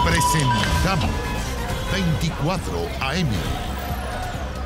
Presentamos 24 AM.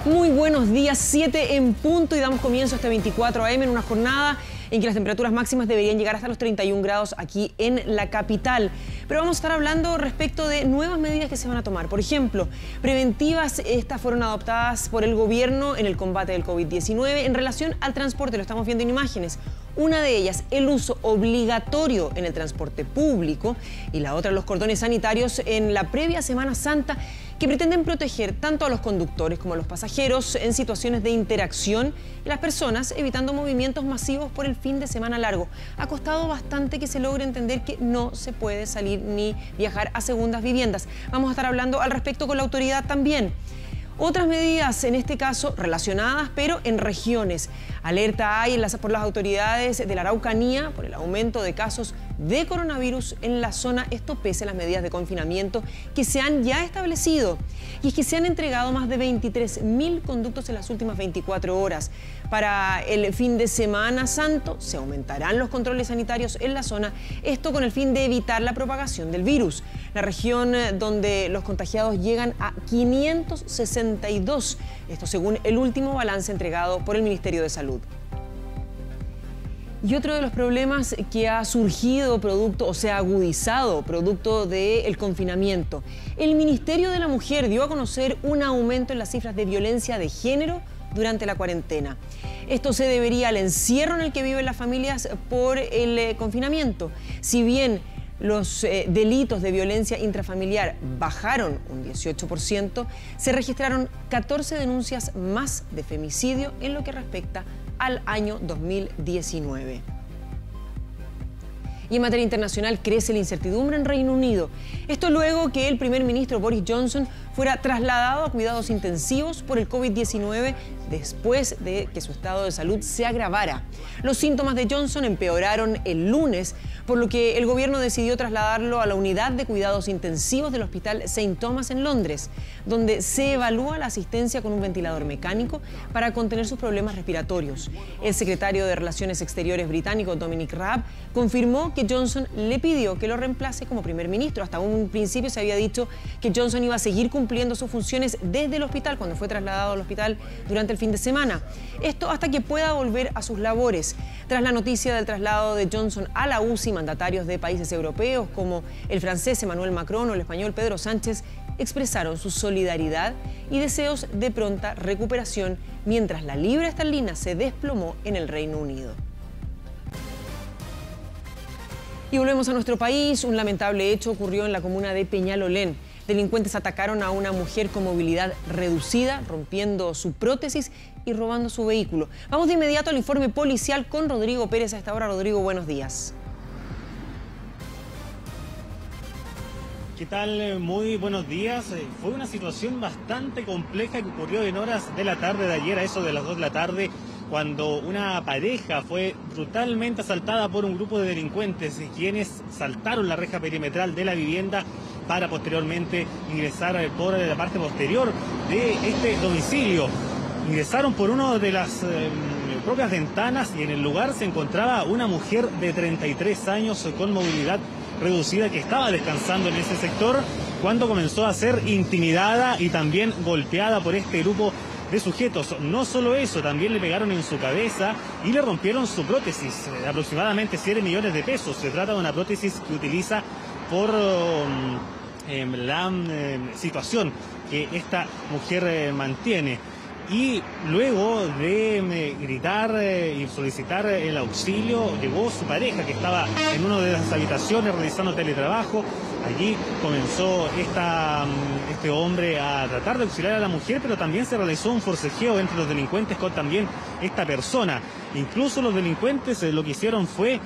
Muy buenos días, 7 en punto y damos comienzo a este 24 AM en una jornada en que las temperaturas máximas deberían llegar hasta los 31 grados aquí en la capital. Pero vamos a estar hablando respecto de nuevas medidas que se van a tomar. Por ejemplo, preventivas, estas fueron adoptadas por el gobierno en el combate del COVID-19 en relación al transporte, lo estamos viendo en imágenes. Una de ellas, el uso obligatorio en el transporte público y la otra, los cordones sanitarios en la previa Semana Santa, que pretenden proteger tanto a los conductores como a los pasajeros en situaciones de interacción y las personas, evitando movimientos masivos por el fin de semana largo. Ha costado bastante que se logre entender que no se puede salir ni viajar a segundas viviendas. Vamos a estar hablando al respecto con la autoridad también. Otras medidas, en este caso, relacionadas, pero en regiones. Alerta hay por las autoridades de la Araucanía por el aumento de casos de coronavirus en la zona, esto pese a las medidas de confinamiento que se han ya establecido. Y es que se han entregado más de 23.000 conductos en las últimas 24 horas. Para el fin de Semana Santo se aumentarán los controles sanitarios en la zona, esto con el fin de evitar la propagación del virus. La región donde los contagiados llegan a 562, esto según el último balance entregado por el Ministerio de Salud. Y otro de los problemas que ha surgido se ha agudizado producto del confinamiento. El Ministerio de la Mujer dio a conocer un aumento en las cifras de violencia de género durante la cuarentena. Esto se debería al encierro en el que viven las familias por el confinamiento. Si bien los delitos de violencia intrafamiliar bajaron un 18%, se registraron 14 denuncias más de femicidio en lo que respecta al año 2019. Y en materia internacional crece la incertidumbre en Reino Unido. Esto luego que el primer ministro Boris Johnson fuera trasladado a cuidados intensivos por el COVID-19 después de que su estado de salud se agravara. Los síntomas de Johnson empeoraron el lunes, por lo que el gobierno decidió trasladarlo a la unidad de cuidados intensivos del Hospital St. Thomas en Londres, donde se evalúa la asistencia con un ventilador mecánico para contener sus problemas respiratorios. El secretario de Relaciones Exteriores británico, Dominic Raab, confirmó que Johnson le pidió que lo reemplace como primer ministro. Hasta un principio se había dicho que Johnson iba a seguir cumpliendo sus funciones desde el hospital cuando fue trasladado al hospital durante el fin de semana. Esto hasta que pueda volver a sus labores. Tras la noticia del traslado de Johnson a la UCI, mandatarios de países europeos como el francés Emmanuel Macron o el español Pedro Sánchez expresaron su solidaridad y deseos de pronta recuperación, mientras la libra esterlina se desplomó en el Reino Unido. Y volvemos a nuestro país. Un lamentable hecho ocurrió en la comuna de Peñalolén. Delincuentes atacaron a una mujer con movilidad reducida, rompiendo su prótesis y robando su vehículo. Vamos de inmediato al informe policial con Rodrigo Pérez a esta hora. Rodrigo, buenos días. ¿Qué tal? Muy buenos días. Fue una situación bastante compleja que ocurrió en horas de la tarde de ayer, a eso de las 2 de la tarde, cuando una pareja fue brutalmente asaltada por un grupo de delincuentes, quienes saltaron la reja perimetral de la vivienda para posteriormente ingresar por la parte posterior de este domicilio. Ingresaron por una de las propias ventanas y en el lugar se encontraba una mujer de 33 años con movilidad reducida que estaba descansando en ese sector cuando comenzó a ser intimidada y también golpeada por este grupo de sujetos. No solo eso, también le pegaron en su cabeza y le rompieron su prótesis, de aproximadamente 7 millones de pesos. Se trata de una prótesis que utiliza por la situación que esta mujer mantiene. Y luego de gritar y solicitar el auxilio, llegó su pareja que estaba en una de las habitaciones realizando teletrabajo. Allí comenzó este hombre a tratar de auxiliar a la mujer, pero también se realizó un forcejeo entre los delincuentes con también esta persona. Incluso los delincuentes lo que hicieron fue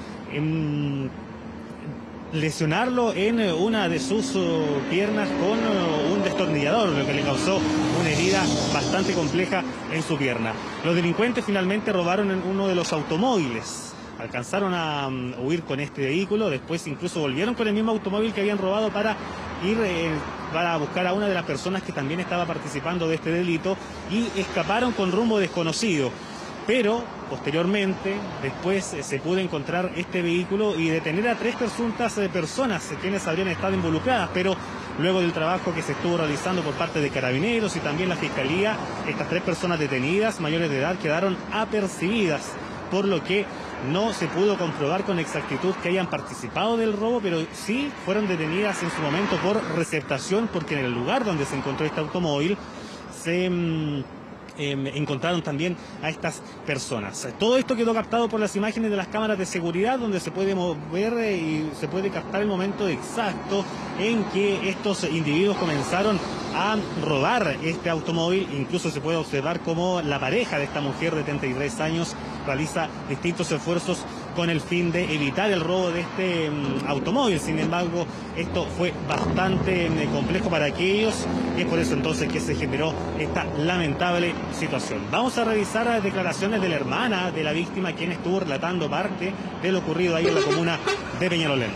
lesionarlo en una de sus piernas con un destornillador, lo que le causó una herida bastante compleja en su pierna. Los delincuentes finalmente robaron en uno de los automóviles. Alcanzaron a huir con este vehículo, después incluso volvieron con el mismo automóvil que habían robado para ir para buscar a una de las personas que también estaba participando de este delito y escaparon con rumbo desconocido. Pero posteriormente, después se pudo encontrar este vehículo y detener a 3 presuntas personas quienes habrían estado involucradas, pero luego del trabajo que se estuvo realizando por parte de Carabineros y también la Fiscalía. Estas 3 personas detenidas, mayores de edad, quedaron apercibidas, por lo que no se pudo comprobar con exactitud que hayan participado del robo, pero sí fueron detenidas en su momento por receptación, porque en el lugar donde se encontró este automóvil se encontraron también a estas personas. Todo esto quedó captado por las imágenes de las cámaras de seguridad, donde se puede ver y se puede captar el momento exacto en que estos individuos comenzaron a robar este automóvil. Incluso se puede observar cómo la pareja de esta mujer de 33 años realiza distintos esfuerzos con el fin de evitar el robo de este automóvil. Sin embargo, esto fue bastante complejo para aquellos, y es por eso entonces que se generó esta lamentable situación. Vamos a revisar las declaraciones de la hermana de la víctima, quien estuvo relatando parte de lo ocurrido ahí en la comuna de Peñalolén.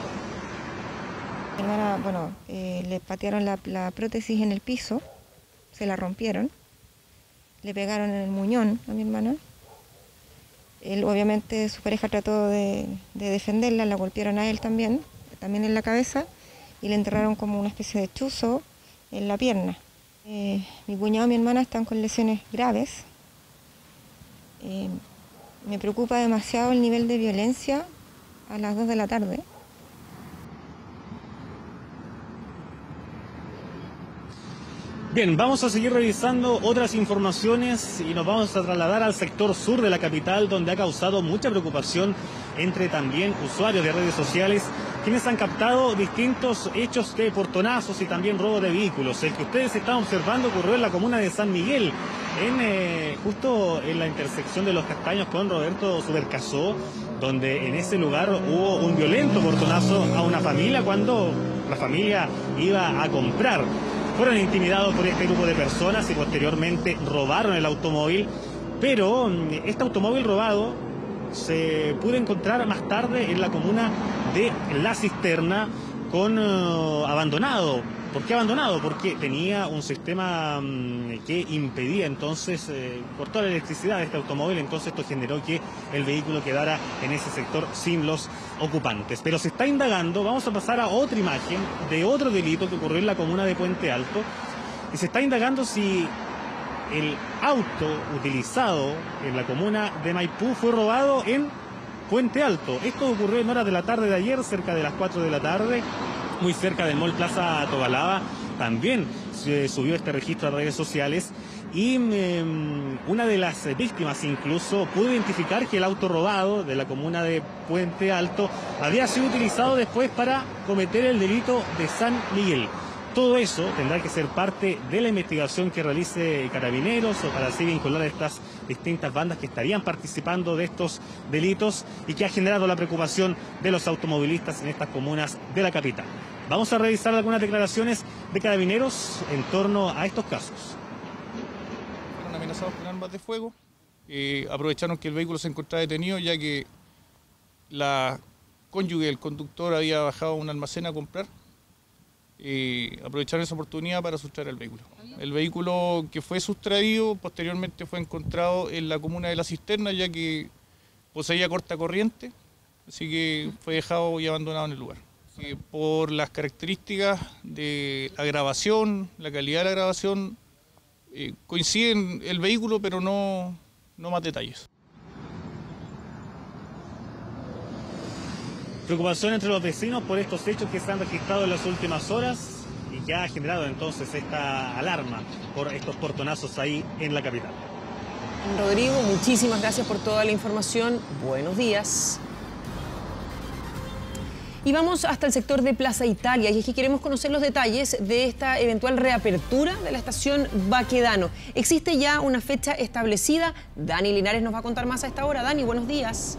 Mi hermana, bueno, le patearon la prótesis en el piso, se la rompieron, le pegaron en el muñón a mi hermana. Él, obviamente, su pareja trató de defenderla, la golpearon a él también en la cabeza, y le enterraron como una especie de chuzo en la pierna. Mi cuñado y mi hermana están con lesiones graves. Me preocupa demasiado el nivel de violencia a las 2 de la tarde. Bien, vamos a seguir revisando otras informaciones y nos vamos a trasladar al sector sur de la capital, donde ha causado mucha preocupación entre también usuarios de redes sociales, quienes han captado distintos hechos de portonazos y también robo de vehículos. El que ustedes están observando ocurrió en la comuna de San Miguel, justo en la intersección de Los Castaños con Roberto Subercasó, donde en ese lugar hubo un violento portonazo a una familia cuando la familia iba a comprar. Fueron intimidados por este grupo de personas y posteriormente robaron el automóvil, pero este automóvil robado se pudo encontrar más tarde en la comuna de La Cisterna abandonado. ¿Por qué abandonado? Porque tenía un sistema que impedía entonces, cortó la electricidad de este automóvil, entonces esto generó que el vehículo quedara en ese sector sin los ocupantes. Pero se está indagando, vamos a pasar a otra imagen de otro delito que ocurrió en la comuna de Puente Alto, y se está indagando si el auto utilizado en la comuna de Maipú fue robado en Puente Alto. Esto ocurrió en horas de la tarde de ayer, cerca de las 4 de la tarde, muy cerca del Mall Plaza Tobalaba. También se subió este registro a redes sociales y una de las víctimas incluso pudo identificar que el auto robado de la comuna de Puente Alto había sido utilizado después para cometer el delito de San Miguel. Todo eso tendrá que ser parte de la investigación que realice Carabineros, o para así vincular a estas distintas bandas que estarían participando de estos delitos y que ha generado la preocupación de los automovilistas en estas comunas de la capital. Vamos a revisar algunas declaraciones de Carabineros en torno a estos casos. Fueron amenazados con armas de fuego, aprovecharon que el vehículo se encontraba detenido, ya que la cónyuge del conductor había bajado a un almacén a comprar. Aprovecharon esa oportunidad para sustraer el vehículo. El vehículo que fue sustraído posteriormente fue encontrado en la comuna de La Cisterna, ya que poseía corta corriente, así que fue dejado y abandonado en el lugar. Por las características de la grabación, la calidad de la grabación, coinciden el vehículo, pero no más detalles. Preocupación entre los vecinos por estos hechos que se han registrado en las últimas horas y que ha generado entonces esta alarma por estos portonazos ahí en la capital. Rodrigo, muchísimas gracias por toda la información. Buenos días. Y vamos hasta el sector de Plaza Italia, y es que queremos conocer los detalles de esta eventual reapertura de la estación Baquedano. ¿Existe ya una fecha establecida? Dani Linares nos va a contar más a esta hora. Dani, buenos días.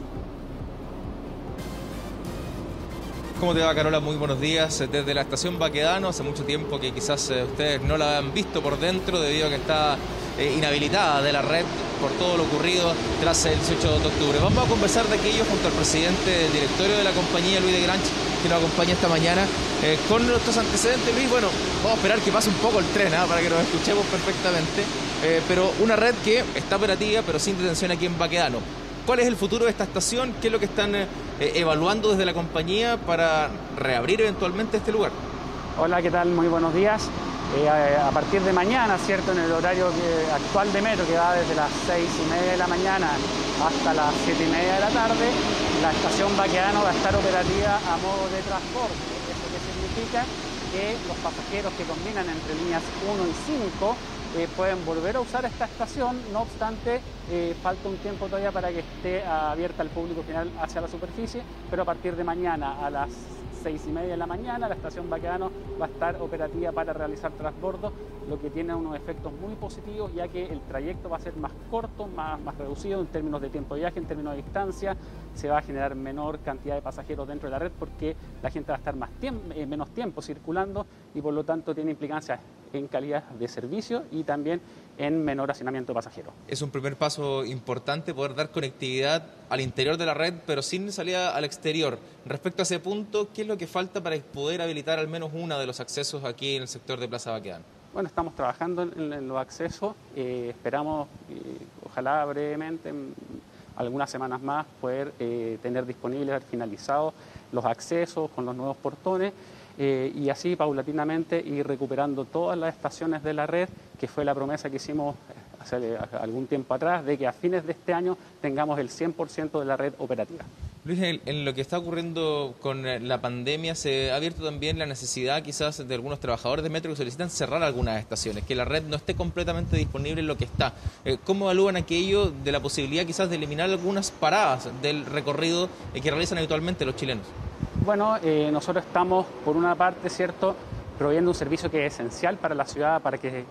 ¿Cómo te va, Carola? Muy buenos días. Desde la estación Baquedano, hace mucho tiempo que quizás ustedes no la han visto por dentro debido a que está inhabilitada de la red por todo lo ocurrido tras el 18 de octubre. Vamos a conversar de aquello junto al presidente del directorio de la compañía, Luis de Granch, que nos acompaña esta mañana con nuestros antecedentes. Luis, bueno, vamos a esperar que pase un poco el tren para que nos escuchemos perfectamente, pero una red que está operativa pero sin detención aquí en Baquedano. ¿Cuál es el futuro de esta estación? ¿Qué es lo que están evaluando desde la compañía para reabrir eventualmente este lugar? Hola, ¿qué tal? Muy buenos días. A partir de mañana, ¿cierto? En el horario actual de metro, que va desde las 6:30 de la mañana hasta las 7:30 de la tarde, la estación Baquedano va a estar operativa a modo de transporte. ¿Eso qué significa? Que los pasajeros que combinan entre líneas 1 y 5 pueden volver a usar esta estación. No obstante, falta un tiempo todavía para que esté abierta al público final hacia la superficie, pero a partir de mañana a las 6:30 de la mañana la estación Baquedano va a estar operativa para realizar transbordos, lo que tiene unos efectos muy positivos, ya que el trayecto va a ser más corto, más reducido en términos de tiempo de viaje, en términos de distancia. Se va a generar menor cantidad de pasajeros dentro de la red porque la gente va a estar menos tiempo circulando y por lo tanto tiene implicancias en calidad de servicio y también en menor hacinamiento de pasajeros. Es un primer paso importante poder dar conectividad al interior de la red, pero sin salida al exterior. Respecto a ese punto, ¿qué es lo que falta para poder habilitar al menos uno de los accesos aquí en el sector de Plaza Baquedano? Bueno, estamos trabajando en los accesos. Esperamos, ojalá brevemente, en algunas semanas más, poder tener disponibles, haber finalizado los accesos con los nuevos portones. Y así paulatinamente ir recuperando todas las estaciones de la red, que fue la promesa que hicimos hace algún tiempo atrás, de que a fines de este año tengamos el 100% de la red operativa. Luis, en lo que está ocurriendo con la pandemia, se ha abierto también la necesidad quizás de algunos trabajadores de metro que solicitan cerrar algunas estaciones, que la red no esté completamente disponible en lo que está. ¿Cómo evalúan aquello de la posibilidad quizás de eliminar algunas paradas del recorrido que realizan habitualmente los chilenos? Bueno, nosotros estamos, por una parte, ¿cierto?, proveyendo un servicio que es esencial para la ciudad, para que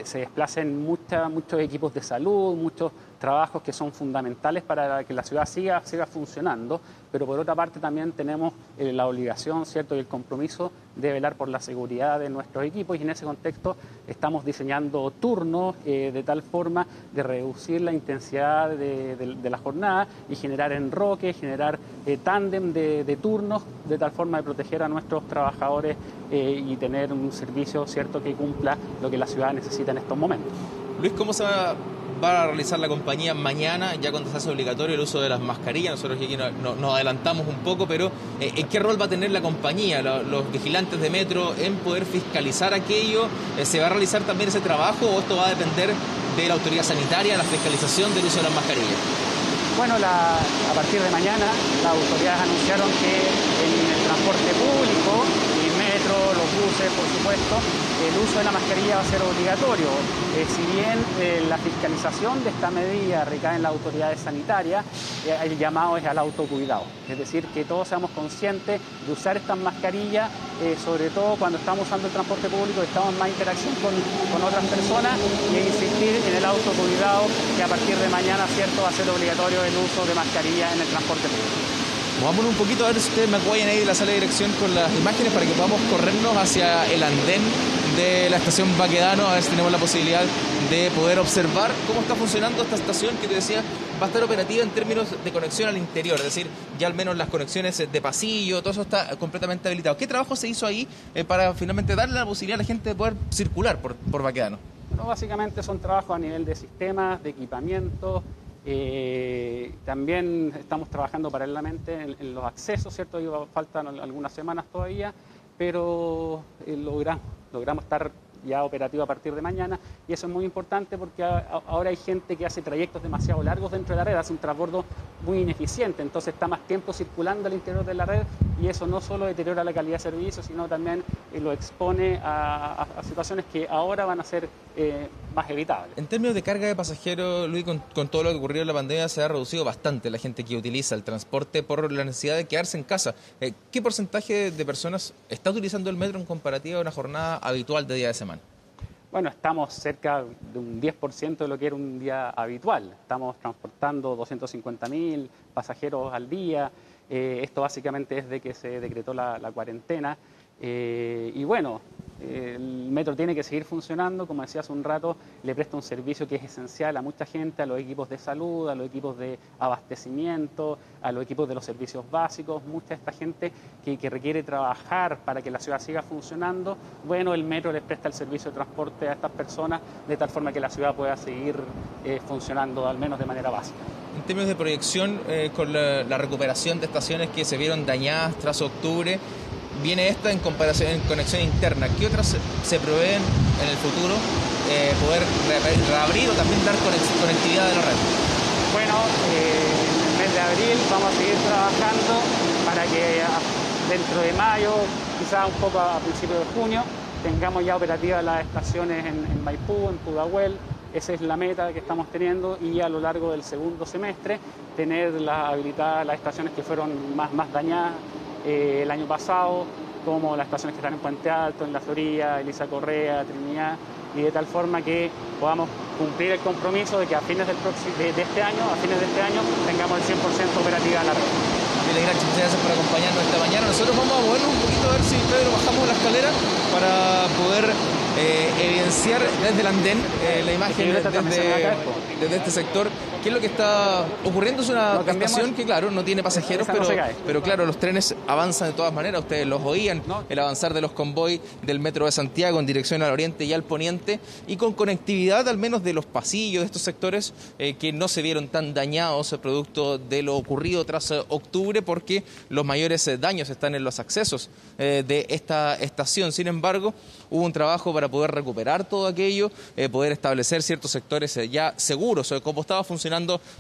se desplacen muchos equipos de salud, muchos trabajos que son fundamentales para que la ciudad siga funcionando, pero por otra parte también tenemos la obligación, ¿cierto?, y el compromiso de velar por la seguridad de nuestros equipos, y en ese contexto estamos diseñando turnos de tal forma de reducir la intensidad de la jornada y generar enroque, generar tándem de turnos, de tal forma de proteger a nuestros trabajadores y tener un servicio, ¿cierto?, que cumpla lo que la ciudad necesita en estos momentos. Luis, ¿cómo se va a realizar la compañía mañana, ya cuando se hace obligatorio el uso de las mascarillas? Nosotros aquí nos adelantamos un poco, pero ¿en qué rol va a tener la compañía, los vigilantes de metro, en poder fiscalizar aquello? ¿Se va a realizar también ese trabajo o esto va a depender de la autoridad sanitaria, la fiscalización del uso de las mascarillas? Bueno, a partir de mañana las autoridades anunciaron que en el transporte público, el metro, los buses, por supuesto, el uso de la mascarilla va a ser obligatorio. Si bien la fiscalización de esta medida recae en las autoridades sanitarias, el llamado es al autocuidado. Es decir, que todos seamos conscientes de usar estas mascarillas, sobre todo cuando estamos usando el transporte público y estamos en más interacción con otras personas, y insistir en el autocuidado, que a partir de mañana, ¿cierto?, va a ser obligatorio el uso de mascarilla en el transporte público. Vámonos un poquito a ver si ustedes me apoyan ahí de la sala de dirección con las imágenes para que podamos corrernos hacia el andén de la estación Baquedano, a ver si tenemos la posibilidad de poder observar cómo está funcionando esta estación que te decía va a estar operativa en términos de conexión al interior, es decir, ya al menos las conexiones de pasillo, todo eso está completamente habilitado. ¿Qué trabajo se hizo ahí para finalmente darle la posibilidad a la gente de poder circular por Baquedano? Bueno, básicamente son trabajos a nivel de sistemas, de equipamiento. También estamos trabajando paralelamente en los accesos, ¿cierto? Faltan algunas semanas todavía, pero logramos estar ya operativo a partir de mañana, y eso es muy importante porque ahora hay gente que hace trayectos demasiado largos dentro de la red, hace un transbordo muy ineficiente, entonces está más tiempo circulando al interior de la red, y eso no solo deteriora la calidad de servicio, sino también lo expone a situaciones que ahora van a ser más evitables. En términos de carga de pasajeros, Luis, con todo lo que ocurrió en la pandemia, se ha reducido bastante la gente que utiliza el transporte por la necesidad de quedarse en casa. ¿Qué porcentaje de personas está utilizando el metro en comparativa a una jornada habitual de día de semana? Bueno, estamos cerca de un 10% de lo que era un día habitual. Estamos transportando 250.000 pasajeros al día. Esto básicamente es de que se decretó la cuarentena. Y bueno, el metro tiene que seguir funcionando, como decía hace un rato, le presta un servicio que es esencial a mucha gente, a los equipos de salud, a los equipos de abastecimiento, a los equipos de los servicios básicos, mucha de esta gente que requiere trabajar para que la ciudad siga funcionando. Bueno, el metro les presta el servicio de transporte a estas personas de tal forma que la ciudad pueda seguir funcionando al menos de manera básica. En términos de proyección, con la recuperación de estaciones que se vieron dañadas tras octubre, viene esta en conexión interna. ¿Qué otras se proveen en el futuro? Poder reabrir o también dar conectividad de la red. Bueno, en el mes de abril vamos a seguir trabajando para que dentro de mayo, quizás un poco a principios de junio, tengamos ya operativas las estaciones en Maipú, en Pudahuel. Esa es la meta que estamos teniendo, y a lo largo del segundo semestre tener habilitadas las estaciones que fueron más dañadas el año pasado, como las estaciones que están en Puente Alto, en La Florida, Elisa Correa, Trinidad, y de tal forma que podamos cumplir el compromiso de que a fines de este año, tengamos el 100% operativa la red. Muchas gracias por acompañarnos esta mañana. Nosotros vamos a movernos un poquito a ver si, Pedro, bajamos la escalera para poder evidenciar desde el andén la imagen desde este sector. ¿Qué es lo que está ocurriendo? Es una estación que, claro, no tiene pasajeros, pero claro, los trenes avanzan de todas maneras. Ustedes los oían, el avanzar de los convoys del Metro de Santiago en dirección al oriente y al poniente, y con conectividad al menos de los pasillos de estos sectores que no se vieron tan dañados producto de lo ocurrido tras octubre, porque los mayores daños están en los accesos de esta estación. Sin embargo, hubo un trabajo para poder recuperar todo aquello, poder establecer ciertos sectores ya seguros, como estaba funcionando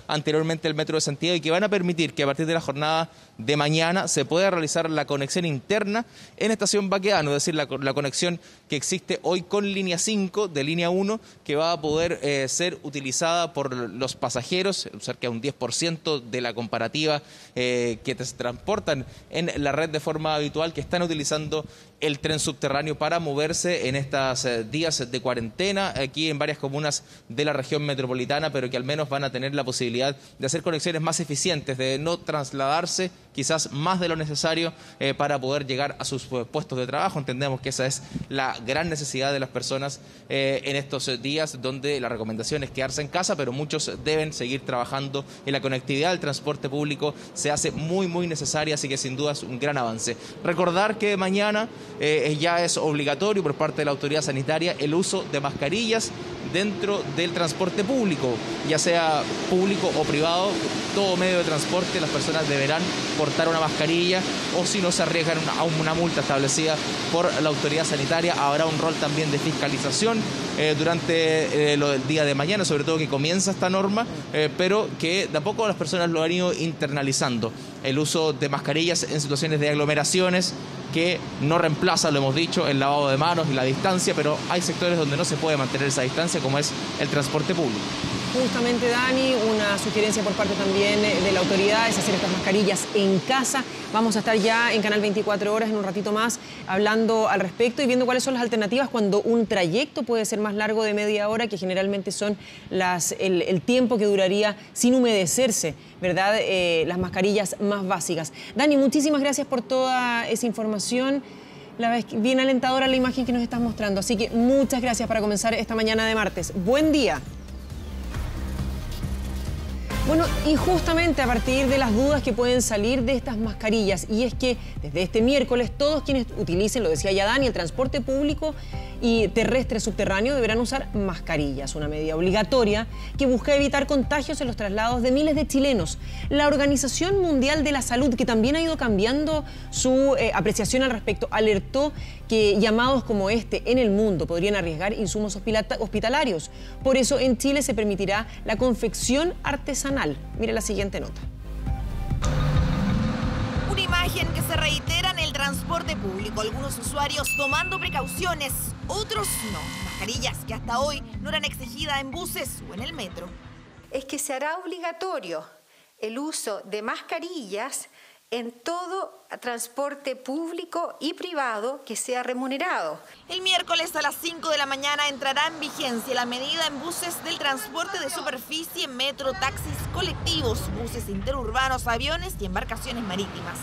anteriormente el Metro de Santiago, y que van a permitir que a partir de la jornada de mañana se pueda realizar la conexión interna en Estación Baquedano, es decir, la conexión que existe hoy con línea 5 de línea 1, que va a poder ser utilizada por los pasajeros, cerca de un 10% de la comparativa que se transportan en la red de forma habitual, que están utilizando el tren subterráneo para moverse en estos días de cuarentena aquí en varias comunas de la región metropolitana, pero que al menos van a tener la posibilidad de hacer conexiones más eficientes, de no trasladarse quizás más de lo necesario para poder llegar a sus puestos de trabajo. Entendemos que esa es la gran necesidad de las personas en estos días, donde la recomendación es quedarse en casa, pero muchos deben seguir trabajando, y la conectividad del transporte público se hace muy necesaria, así que sin duda es un gran avance. Recordar que mañana ya es obligatorio por parte de la autoridad sanitaria el uso de mascarillas dentro del transporte público, ya sea público o privado. Todo medio de transporte, las personas deberán portar una mascarilla, o si no se arriesgan a una multa establecida por la autoridad sanitaria. Habrá un rol también de fiscalización durante el día de mañana, sobre todo que comienza esta norma, pero que de a poco las personas lo han ido internalizando. El uso de mascarillas en situaciones de aglomeraciones, que no reemplaza, lo hemos dicho, el lavado de manos y la distancia, pero hay sectores donde no se puede mantener esa distancia, como es el transporte público. Justamente, Dani, una sugerencia por parte también de la autoridad es hacer estas mascarillas en casa. Vamos a estar ya en Canal 24 Horas en un ratito más hablando al respecto y viendo cuáles son las alternativas cuando un trayecto puede ser más largo de media hora, que generalmente son el tiempo que duraría sin humedecerse, ¿verdad? Las mascarillas más básicas. Dani, muchísimas gracias por toda esa información. Bien alentadora la imagen que nos estás mostrando, así que muchas gracias para comenzar esta mañana de martes. Buen día. Bueno, y justamente a partir de las dudas que pueden salir de estas mascarillas, y es que desde este miércoles todos quienes utilicen, lo decía ya Dani, el transporte público y terrestre subterráneo deberán usar mascarillas, una medida obligatoria que busca evitar contagios en los traslados de miles de chilenos. La Organización Mundial de la Salud, que también ha ido cambiando su apreciación al respecto, alertó que llamados como este en el mundo podrían arriesgar insumos hospitalarios. Por eso en Chile se permitirá la confección artesanal. Mire la siguiente nota. Una imagen que se reitera en el transporte público. Algunos usuarios tomando precauciones, otros no. Mascarillas que hasta hoy no eran exigidas en buses o en el metro. Es que se hará obligatorio el uso de mascarillas en todo transporte público y privado que sea remunerado. El miércoles a las 5 de la mañana entrará en vigencia la medida en buses del transporte de superficie, metro, taxis, colectivos, buses interurbanos, aviones y embarcaciones marítimas.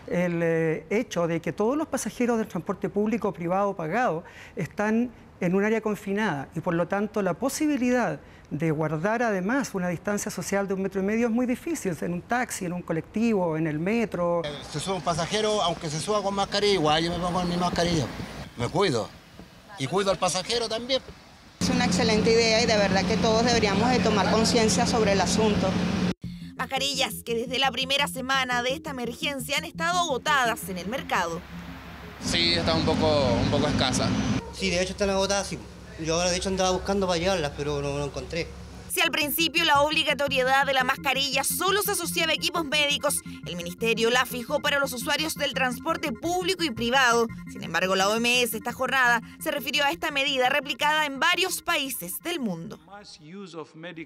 El hecho de que todos los pasajeros del transporte público, privado, pagado, están en un área confinada, y por lo tanto la posibilidad de guardar además una distancia social de 1,5 metros es muy difícil, en un taxi, en un colectivo, en el metro. Si sube un pasajero, aunque se suba con mascarilla, igual yo me pongo mi mascarilla. Me cuido. Y cuido al pasajero también. Es una excelente idea y de verdad que todos deberíamos de tomar conciencia sobre el asunto. Mascarillas que desde la primera semana de esta emergencia han estado agotadas en el mercado. Sí, está un poco escasa. Sí, de hecho están agotadas, sí. Yo ahora de hecho andaba buscando para llevarlas, pero no encontré. Si al principio la obligatoriedad de la mascarilla solo se asociaba a equipos médicos, el ministerio la fijó para los usuarios del transporte público y privado. Sin embargo, la OMS esta jornada se refirió a esta medida replicada en varios países del mundo.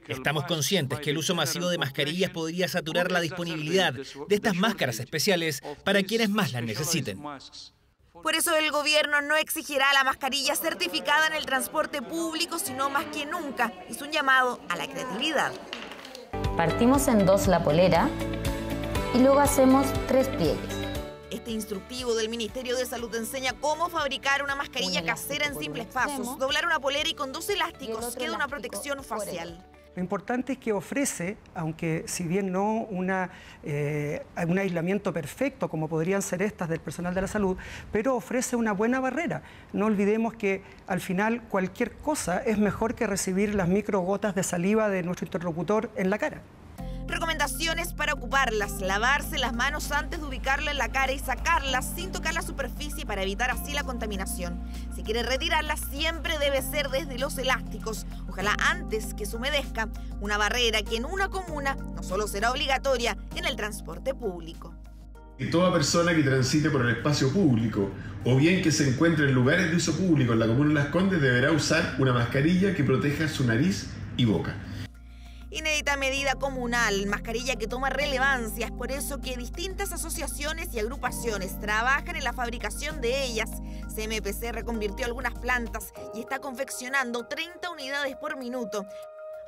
Estamos conscientes que el uso masivo de mascarillas podría saturar la disponibilidad de estas máscaras especiales para quienes más las necesiten. Por eso el gobierno no exigirá la mascarilla certificada en el transporte público, sino más que nunca hizo un llamado a la creatividad. Partimos en 2 la polera y luego hacemos 3 pliegues. Este instructivo del Ministerio de Salud enseña cómo fabricar una mascarilla casera en simples pasos, doblar una polera y con 2 elásticos queda una protección facial. Lo importante es que ofrece, aunque si bien no un aislamiento perfecto como podrían ser estas del personal de la salud, pero ofrece una buena barrera. No olvidemos que al final cualquier cosa es mejor que recibir las microgotas de saliva de nuestro interlocutor en la cara. Recomendaciones para ocuparlas: lavarse las manos antes de ubicarla en la cara y sacarlas sin tocar la superficie para evitar así la contaminación. Si quiere retirarlas, siempre debe ser desde los elásticos, ojalá antes que se humedezca, una barrera que en una comuna no solo será obligatoria en el transporte público. Toda persona que transite por el espacio público o bien que se encuentre en lugares de uso público en la comuna de Las Condes deberá usar una mascarilla que proteja su nariz y boca. Inédita medida comunal, mascarilla que toma relevancia, es por eso que distintas asociaciones y agrupaciones trabajan en la fabricación de ellas. CMPC reconvirtió algunas plantas y está confeccionando 30 unidades por minuto.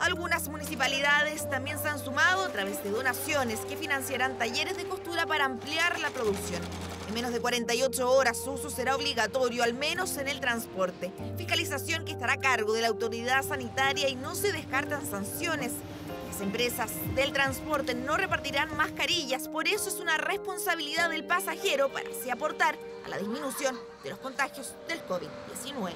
Algunas municipalidades también se han sumado a través de donaciones que financiarán talleres de costura para ampliar la producción. En menos de 48 horas su uso será obligatorio, al menos en el transporte. Fiscalización que estará a cargo de la autoridad sanitaria y no se descartan sanciones. Las empresas del transporte no repartirán mascarillas, por eso es una responsabilidad del pasajero para así aportar a la disminución de los contagios del COVID-19.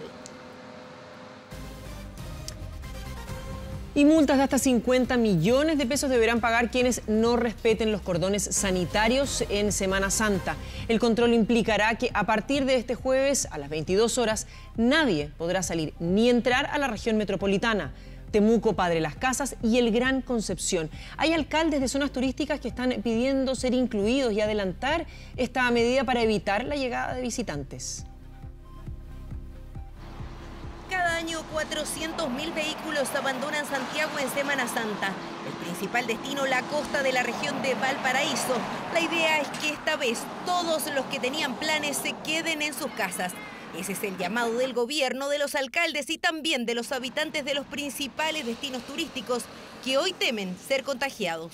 Y multas de hasta 50 millones de pesos deberán pagar quienes no respeten los cordones sanitarios en Semana Santa. El control implicará que a partir de este jueves a las 22 horas nadie podrá salir ni entrar a la región metropolitana. Temuco, Padre Las Casas y el Gran Concepción. Hay alcaldes de zonas turísticas que están pidiendo ser incluidos y adelantar esta medida para evitar la llegada de visitantes. Cada año 400.000 vehículos abandonan Santiago en Semana Santa. El principal destino, la costa de la región de Valparaíso. La idea es que esta vez todos los que tenían planes se queden en sus casas. Ese es el llamado del gobierno, de los alcaldes y también de los habitantes de los principales destinos turísticos que hoy temen ser contagiados.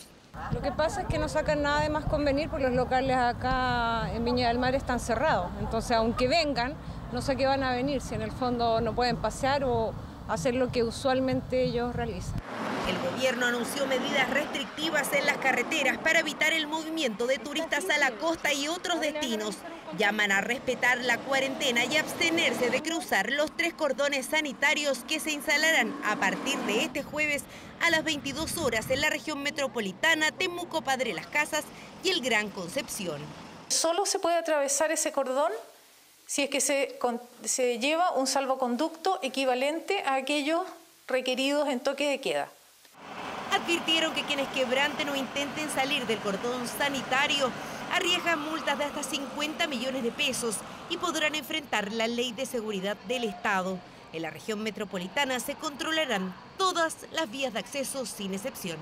Lo que pasa es que no sacan nada de más convenir porque los locales acá en Viña del Mar están cerrados. Entonces, aunque vengan, no sé qué van a venir, si en el fondo no pueden pasear o hacer lo que usualmente ellos realizan. El gobierno anunció medidas restrictivas en las carreteras para evitar el movimiento de turistas a la costa y otros destinos. Llaman a respetar la cuarentena y abstenerse de cruzar los 3 cordones sanitarios que se instalarán a partir de este jueves a las 22 horas en la región metropolitana, Temuco, Padre Las Casas y el Gran Concepción. Solo se puede atravesar ese cordón si es que se lleva un salvoconducto equivalente a aquellos requeridos en toque de queda. Advirtieron que quienes quebranten o intenten salir del cordón sanitario arriesgan multas de hasta 50 millones de pesos y podrán enfrentar la ley de seguridad del Estado. En la región metropolitana se controlarán todas las vías de acceso sin excepción.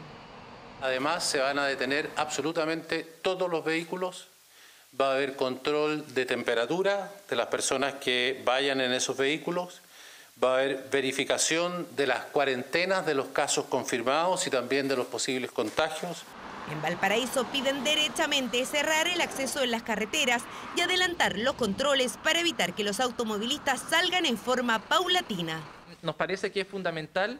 Además, se van a detener absolutamente todos los vehículos. Va a haber control de temperatura de las personas que vayan en esos vehículos. Va a haber verificación de las cuarentenas de los casos confirmados y también de los posibles contagios. En Valparaíso piden derechamente cerrar el acceso en las carreteras y adelantar los controles para evitar que los automovilistas salgan en forma paulatina. Nos parece que es fundamental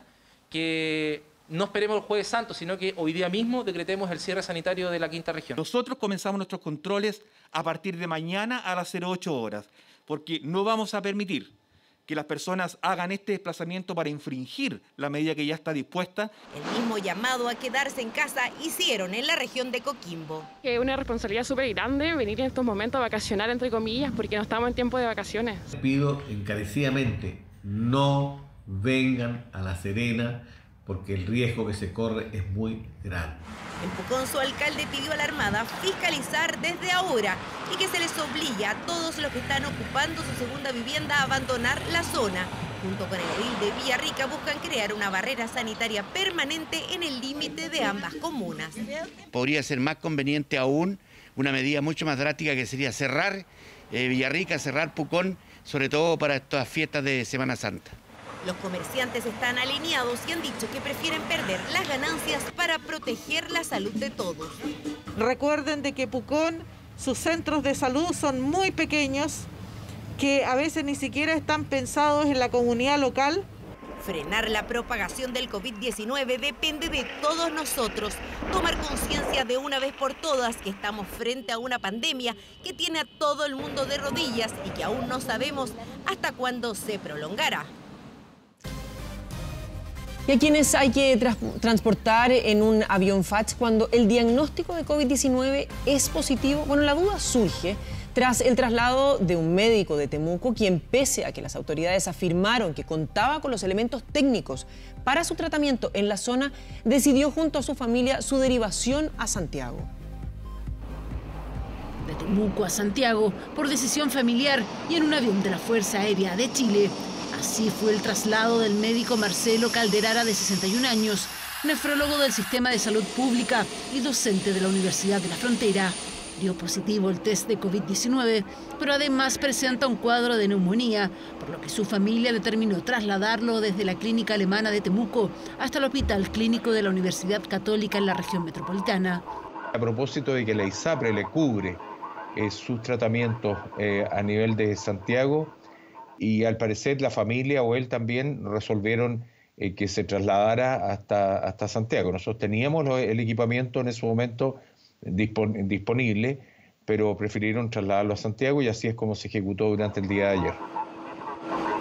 que no esperemos el Jueves Santo, sino que hoy día mismo decretemos el cierre sanitario de la quinta región. Nosotros comenzamos nuestros controles a partir de mañana a las 08 horas, porque no vamos a permitir que las personas hagan este desplazamiento para infringir la medida que ya está dispuesta. El mismo llamado a quedarse en casa hicieron en la región de Coquimbo. Es una responsabilidad súper grande venir en estos momentos a vacacionar, entre comillas, porque no estamos en tiempo de vacaciones. Pido encarecidamente, no vengan a La Serena, porque el riesgo que se corre es muy grande. En Pucón, su alcalde pidió a la Armada fiscalizar desde ahora y que se les obligue a todos los que están ocupando su segunda vivienda a abandonar la zona. Junto con el edil de Villarrica buscan crear una barrera sanitaria permanente en el límite de ambas comunas. Podría ser más conveniente aún una medida mucho más drástica, que sería cerrar Villarrica, cerrar Pucón, sobre todo para estas fiestas de Semana Santa. Los comerciantes están alineados y han dicho que prefieren perder las ganancias para proteger la salud de todos. Recuerden de que Pucón, sus centros de salud son muy pequeños, que a veces ni siquiera están pensados en la comunidad local. Frenar la propagación del COVID-19 depende de todos nosotros. Tomar conciencia de una vez por todas que estamos frente a una pandemia que tiene a todo el mundo de rodillas y que aún no sabemos hasta cuándo se prolongará. Y a quienes hay que transportar en un avión FACH cuando el diagnóstico de COVID-19 es positivo, bueno, la duda surge tras el traslado de un médico de Temuco, quien, pese a que las autoridades afirmaron que contaba con los elementos técnicos para su tratamiento en la zona, decidió junto a su familia su derivación a Santiago. De Temuco a Santiago, por decisión familiar y en un avión de la Fuerza Aérea de Chile. Así fue el traslado del médico Marcelo Calderara, de 61 años, nefrólogo del Sistema de Salud Pública y docente de la Universidad de la Frontera. Dio positivo el test de COVID-19, pero además presenta un cuadro de neumonía, por lo que su familia determinó trasladarlo desde la clínica alemana de Temuco hasta el Hospital Clínico de la Universidad Católica en la región metropolitana. A propósito de que la ISAPRE le cubre sus tratamientos a nivel de Santiago, y al parecer la familia o él también resolvieron que se trasladara hasta Santiago. Nosotros teníamos el equipamiento en ese momento disponible, pero prefirieron trasladarlo a Santiago y así es como se ejecutó durante el día de ayer.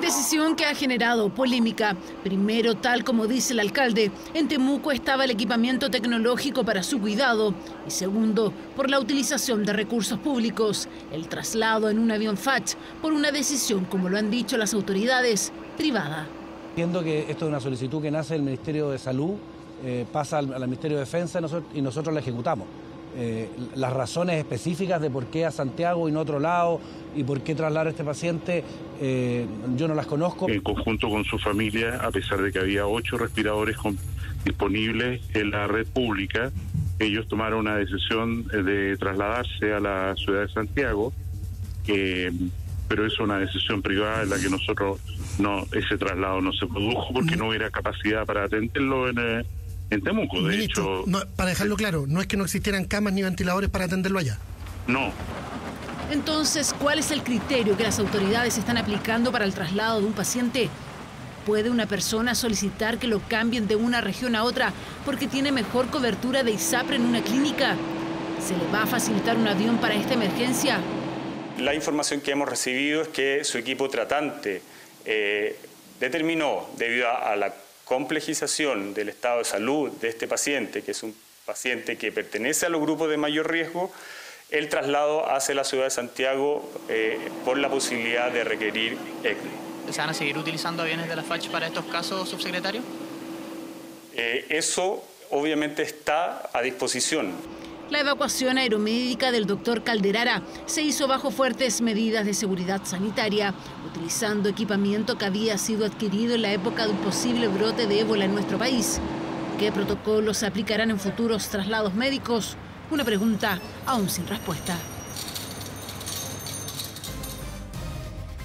Decisión que ha generado polémica. Primero, tal como dice el alcalde, en Temuco estaba el equipamiento tecnológico para su cuidado. Y segundo, por la utilización de recursos públicos, el traslado en un avión FACH por una decisión, como lo han dicho las autoridades, privada. Entiendo que esto es una solicitud que nace del Ministerio de Salud, pasa al Ministerio de Defensa y nosotros la ejecutamos. Las razones específicas de por qué a Santiago y no a otro lado y por qué trasladar a este paciente, yo no las conozco. En conjunto con su familia, a pesar de que había 8 respiradores disponibles en la red pública, ellos tomaron una decisión de trasladarse a la ciudad de Santiago, pero es una decisión privada en la que nosotros ese traslado no se produjo porque no hubiera capacidad para atenderlo en Temuco. De Ministro, hecho, para dejarlo claro, no es que no existieran camas ni ventiladores para atenderlo allá. No. Entonces, ¿cuál es el criterio que las autoridades están aplicando para el traslado de un paciente? ¿Puede una persona solicitar que lo cambien de una región a otra porque tiene mejor cobertura de ISAPRE en una clínica? ¿Se le va a facilitar un avión para esta emergencia? La información que hemos recibido es que su equipo tratante determinó, debido a la complejización del estado de salud de este paciente, que es un paciente que pertenece a los grupos de mayor riesgo, el traslado hacia la ciudad de Santiago por la posibilidad de requerir ECMO. ¿Se van a seguir utilizando aviones de la FACH para estos casos, subsecretario? Eso obviamente está a disposición. La evacuación aeromédica del doctor Calderara se hizo bajo fuertes medidas de seguridad sanitaria, utilizando equipamiento que había sido adquirido en la época de un posible brote de ébola en nuestro país. ¿Qué protocolos se aplicarán en futuros traslados médicos? Una pregunta aún sin respuesta.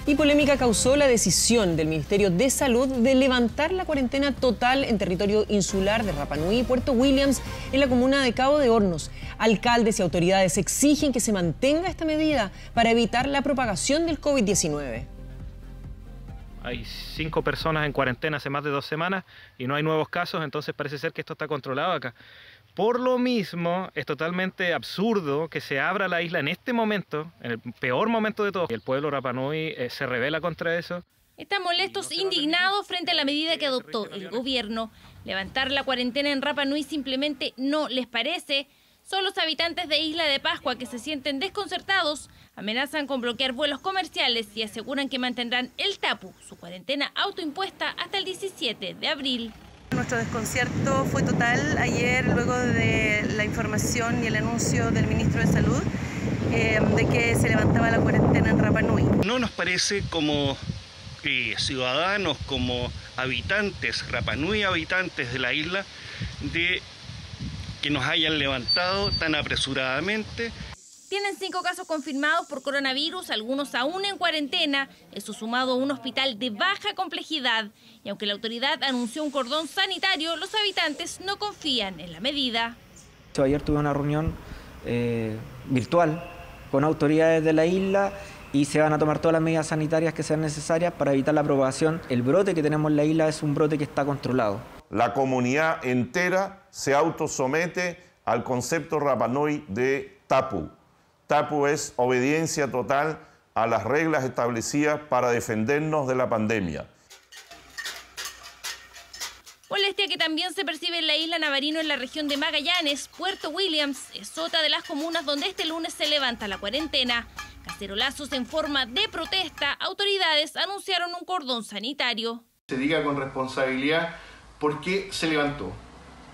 Y polémica causó la decisión del Ministerio de Salud de levantar la cuarentena total en territorio insular de Rapa Nui y Puerto Williams en la comuna de Cabo de Hornos. Alcaldes y autoridades exigen que se mantenga esta medida para evitar la propagación del COVID-19. Hay 5 personas en cuarentena hace más de 2 semanas y no hay nuevos casos, entonces parece ser que esto está controlado acá. Por lo mismo, es totalmente absurdo que se abra la isla en este momento, en el peor momento de todos. El pueblo Rapa Nui se rebela contra eso están molestos e indignados frente a la medida que adoptó el gobierno. Levantar la cuarentena en Rapa Nui simplemente no les parece. Son los habitantes de Isla de Pascua que se sienten desconcertados, amenazan con bloquear vuelos comerciales y aseguran que mantendrán el tapu, su cuarentena autoimpuesta, hasta el 17 de abril. Nuestro desconcierto fue total ayer, luego de la información y el anuncio del ministro de Salud de que se levantaba la cuarentena en Rapa Nui. No nos parece como ciudadanos, como habitantes, Rapa Nui habitantes de la isla, de que nos hayan levantado tan apresuradamente. Tienen 5 casos confirmados por coronavirus, algunos aún en cuarentena, eso sumado a un hospital de baja complejidad. Y aunque la autoridad anunció un cordón sanitario, los habitantes no confían en la medida. Ayer tuve una reunión virtual con autoridades de la isla y se van a tomar todas las medidas sanitarias que sean necesarias para evitar la propagación. El brote que tenemos en la isla es un brote que está controlado. La comunidad entera se autosomete al concepto Rapa Nui de tapu. Tapu es obediencia total a las reglas establecidas para defendernos de la pandemia. Molestia que también se percibe en la isla Navarino, en la región de Magallanes. Puerto Williams es otra de las comunas donde este lunes se levanta la cuarentena. Cacerolazos en forma de protesta, autoridades anunciaron un cordón sanitario. Se diga con responsabilidad por qué se levantó.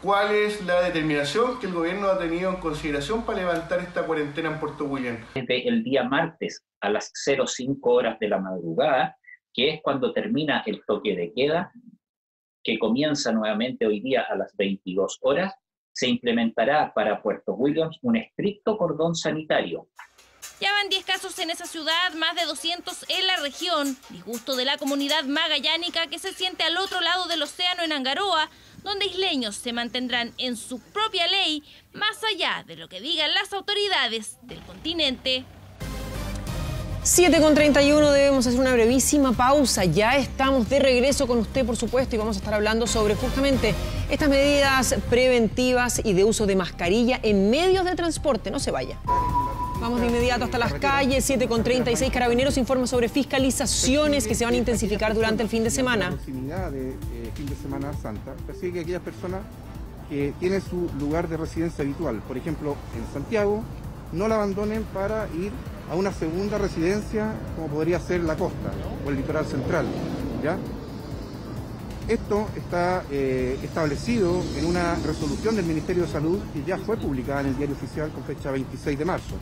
¿Cuál es la determinación que el gobierno ha tenido en consideración para levantar esta cuarentena en Puerto Williams? Desde el día martes a las 05 horas de la madrugada, que es cuando termina el toque de queda, que comienza nuevamente hoy día a las 22 horas, se implementará para Puerto Williams un estricto cordón sanitario. Ya van 10 casos en esa ciudad, más de 200 en la región. Disgusto de la comunidad magallánica que se siente al otro lado del océano en Angaroa, donde isleños se mantendrán en su propia ley, más allá de lo que digan las autoridades del continente. 7:31, debemos hacer una brevísima pausa. Ya estamos de regreso con usted, por supuesto, y vamos a estar hablando sobre justamente estas medidas preventivas y de uso de mascarilla en medios de transporte. No se vaya. Vamos de inmediato hasta las calles. 7:36, Carabineros informa sobre fiscalizaciones que se van a intensificar durante el fin de semana. Proximidad de fin de Semana Santa, persigue que aquellas personas que tienen su lugar de residencia habitual, por ejemplo, en Santiago, no la abandonen para ir a una segunda residencia, como podría ser la costa o el litoral central, ¿ya? Esto está establecido en una resolución del Ministerio de Salud que ya fue publicada en el Diario Oficial con fecha 26 de marzo.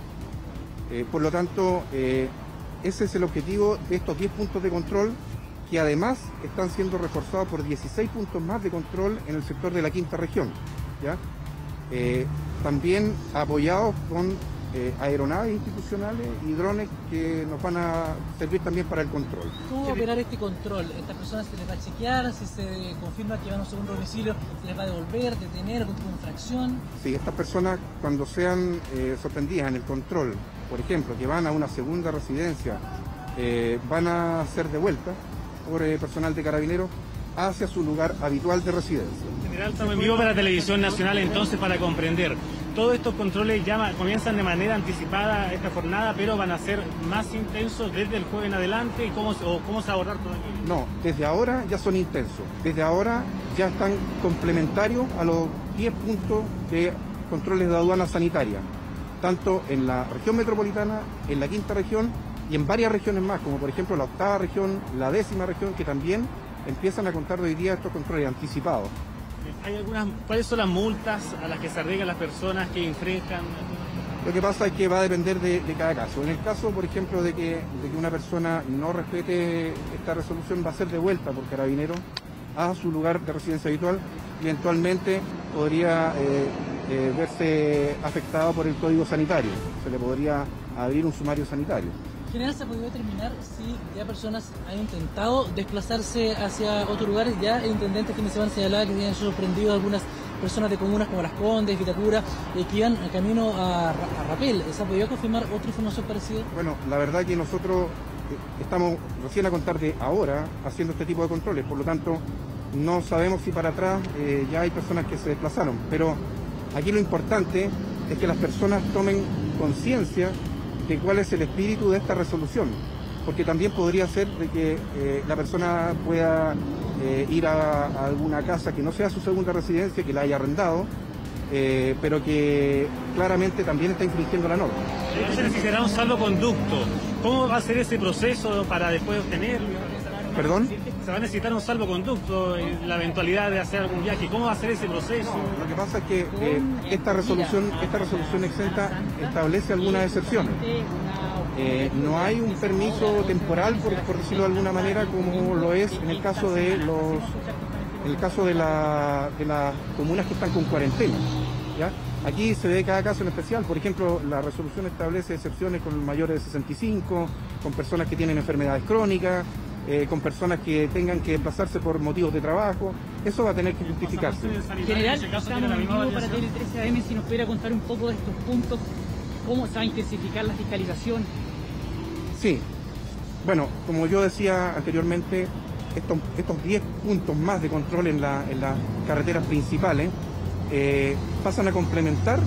Por lo tanto, ese es el objetivo de estos 10 puntos de control, que además están siendo reforzados por 16 puntos más de control en el sector de la quinta región, ¿ya? También apoyados con aeronaves institucionales y drones que nos van a servir también para el control. ¿Cómo va a operar este control? ¿Estas personas se les va a chequear? Si se confirma que van a un segundo domicilio, ¿se les va a devolver, detener, con infracción? Sí, estas personas cuando sean sorprendidas en el control, por ejemplo, que van a una segunda residencia, van a ser devueltas por personal de Carabineros hacia su lugar habitual de residencia. General, estamos en vivo para Televisión Nacional, entonces, para comprender. Todos estos controles ya comienzan de manera anticipada esta jornada, pero van a ser más intensos desde el jueves en adelante. ¿Y cómo se va a abordar todo aquello? No, desde ahora ya son intensos. Desde ahora ya están complementarios a los 10 puntos de controles de aduana sanitaria, tanto en la región metropolitana, en la quinta región y en varias regiones más, como por ejemplo la octava región, la 10ª región, que también empiezan a contar hoy día estos controles anticipados. ¿Cuáles son las multas a las que se arriesgan las personas que infrinjan? Lo que pasa es que va a depender de cada caso. En el caso, por ejemplo, de que una persona no respete esta resolución, va a ser devuelta por Carabineros a su lugar de residencia habitual y eventualmente podría verse afectado por el código sanitario. Se le podría abrir un sumario sanitario. General, ¿se ha podido determinar si ya personas han intentado desplazarse hacia otro lugar? Ya el intendente fin de semana señalaba que habían sorprendido a algunas personas de comunas como Las Condes, Vitacura, que iban camino a Rapel. ¿Se ha podido confirmar otra información parecida? Bueno, la verdad que nosotros estamos recién a contar de ahora haciendo este tipo de controles, por lo tanto no sabemos si para atrás ya hay personas que se desplazaron, pero aquí lo importante es que las personas tomen conciencia de cuál es el espíritu de esta resolución. porque también podría ser de que la persona pueda ir a alguna casa que no sea su segunda residencia, que la haya arrendado, pero que claramente también está infringiendo la norma. Se necesitará un salvoconducto. ¿Cómo va a ser ese proceso para después obtenerlo? ¿Perdón? Se va a necesitar un salvoconducto en la eventualidad de hacer algún viaje. ¿Cómo va a ser ese proceso? Lo que pasa es que esta resolución exenta establece algunas excepciones. No hay un permiso temporal, por decirlo de alguna manera, como lo es en el caso de las comunas que están con cuarentena, ¿ya? Aquí se ve cada caso en especial. Por ejemplo, la resolución establece excepciones con mayores de 65, con personas que tienen enfermedades crónicas, con personas que tengan que desplazarse por motivos de trabajo. Eso va a tener que justificarse. General, estamos en vivo para Tele 13 AM. Si nos pudiera contar un poco de estos puntos, ¿cómo se va a intensificar la fiscalización? Sí. Bueno, como yo decía anteriormente, estos 10 puntos más de control en las carreteras principales pasan a complementar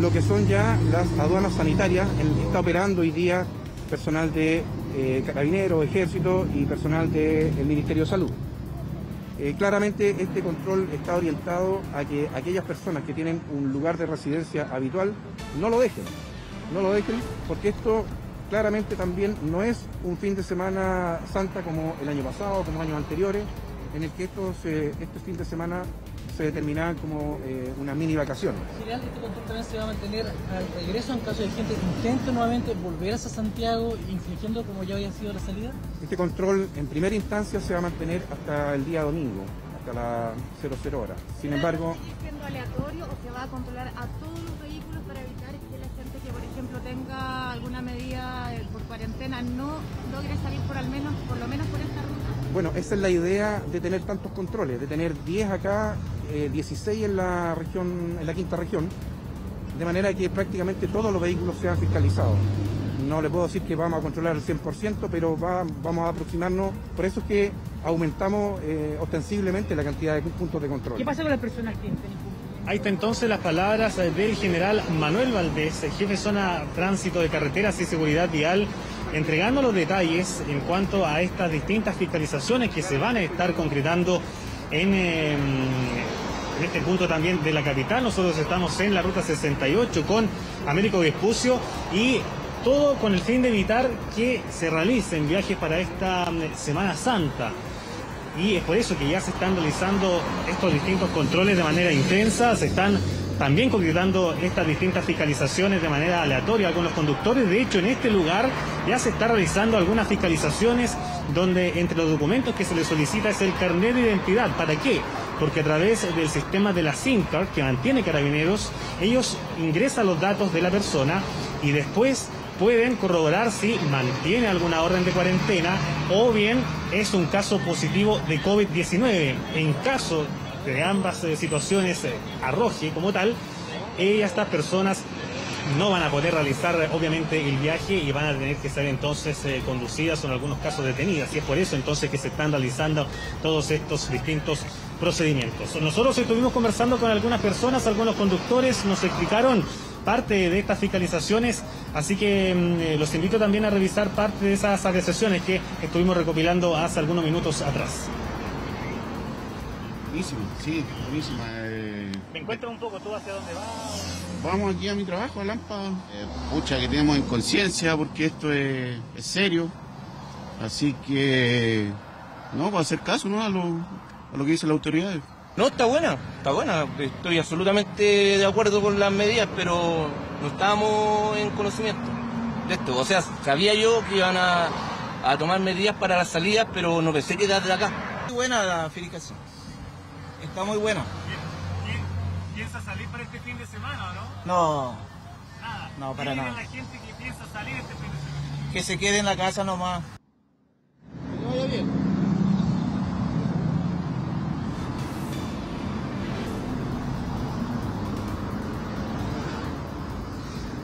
lo que son ya las aduanas sanitarias, en que está operando hoy día personal de Carabineros, Ejército y personal del Ministerio de Salud. Claramente este control está orientado a que aquellas personas que tienen un lugar de residencia habitual no lo dejen, porque esto claramente también no es un fin de semana santa como el año pasado, como años anteriores, en el que este fin de semana se determinaban como una mini vacación. ¿Este control también se va a mantener al regreso en caso de gente que intente nuevamente volver a Santiago, infringiendo como ya había sido la salida? Este control en primera instancia se va a mantener hasta el día domingo, hasta las 00 horas. Sin embargo... ¿Sigue siendo aleatorio o se va a controlar a todos los vehículos para evitar que la gente que, por ejemplo, tenga alguna medida por cuarentena no logre salir por lo menos por esta ruta? Bueno, esa es la idea de tener tantos controles, de tener 10 acá, 16 en la quinta región, de manera que prácticamente todos los vehículos sean fiscalizados. No le puedo decir que vamos a controlar el 100%, pero vamos a aproximarnos. Por eso es que aumentamos ostensiblemente la cantidad de puntos de control. ¿Qué pasa con las personas que tienen? Ahí está entonces las palabras del general Manuel Valdés, jefe de zona tránsito de carreteras y seguridad vial, entregando los detalles en cuanto a estas distintas fiscalizaciones que se van a estar concretando en este punto también de la capital. Nosotros estamos en la ruta 68 con Américo Vespucio y todo con el fin de evitar que se realicen viajes para esta Semana Santa. Y es por eso que ya se están realizando estos distintos controles de manera intensa, se están también concretando estas distintas fiscalizaciones de manera aleatoria a algunos conductores. De hecho, en este lugar ya se está realizando algunas fiscalizaciones donde entre los documentos que se les solicita es el carnet de identidad. ¿Para qué? Porque a través del sistema de la SIM card que mantiene Carabineros, ellos ingresan los datos de la persona y después pueden corroborar si mantiene alguna orden de cuarentena o bien es un caso positivo de COVID-19. En caso de ambas situaciones arroje como tal, estas personas no van a poder realizar obviamente el viaje y van a tener que ser entonces conducidas o en algunos casos detenidas. Y es por eso entonces que se están realizando todos estos distintos procedimientos. Nosotros estuvimos conversando con algunas personas, algunos conductores nos explicaron parte de estas fiscalizaciones, así que los invito también a revisar parte de esas apreciaciones que estuvimos recopilando hace algunos minutos atrás. Buenísimo, sí, buenísima. ¿Me encuentras un poco tú hacia dónde vas? Vamos aquí a mi trabajo, a Lampa. Pucha, que tenemos en conciencia porque esto es serio, así que no, va a hacer caso, ¿no? a lo que dicen las autoridades. No, está buena, estoy absolutamente de acuerdo con las medidas, pero no estábamos en conocimiento de esto. O sea, sabía yo que iban a tomar medidas para las salidas, pero no pensé que desde acá. Muy buena la fiscalización, está muy buena. ¿Piensa salir para este fin de semana o no? No, nada. No, para nada. ¿Qué la gente que piensa salir este fin de semana? Que se quede en la casa nomás. Que vaya bien.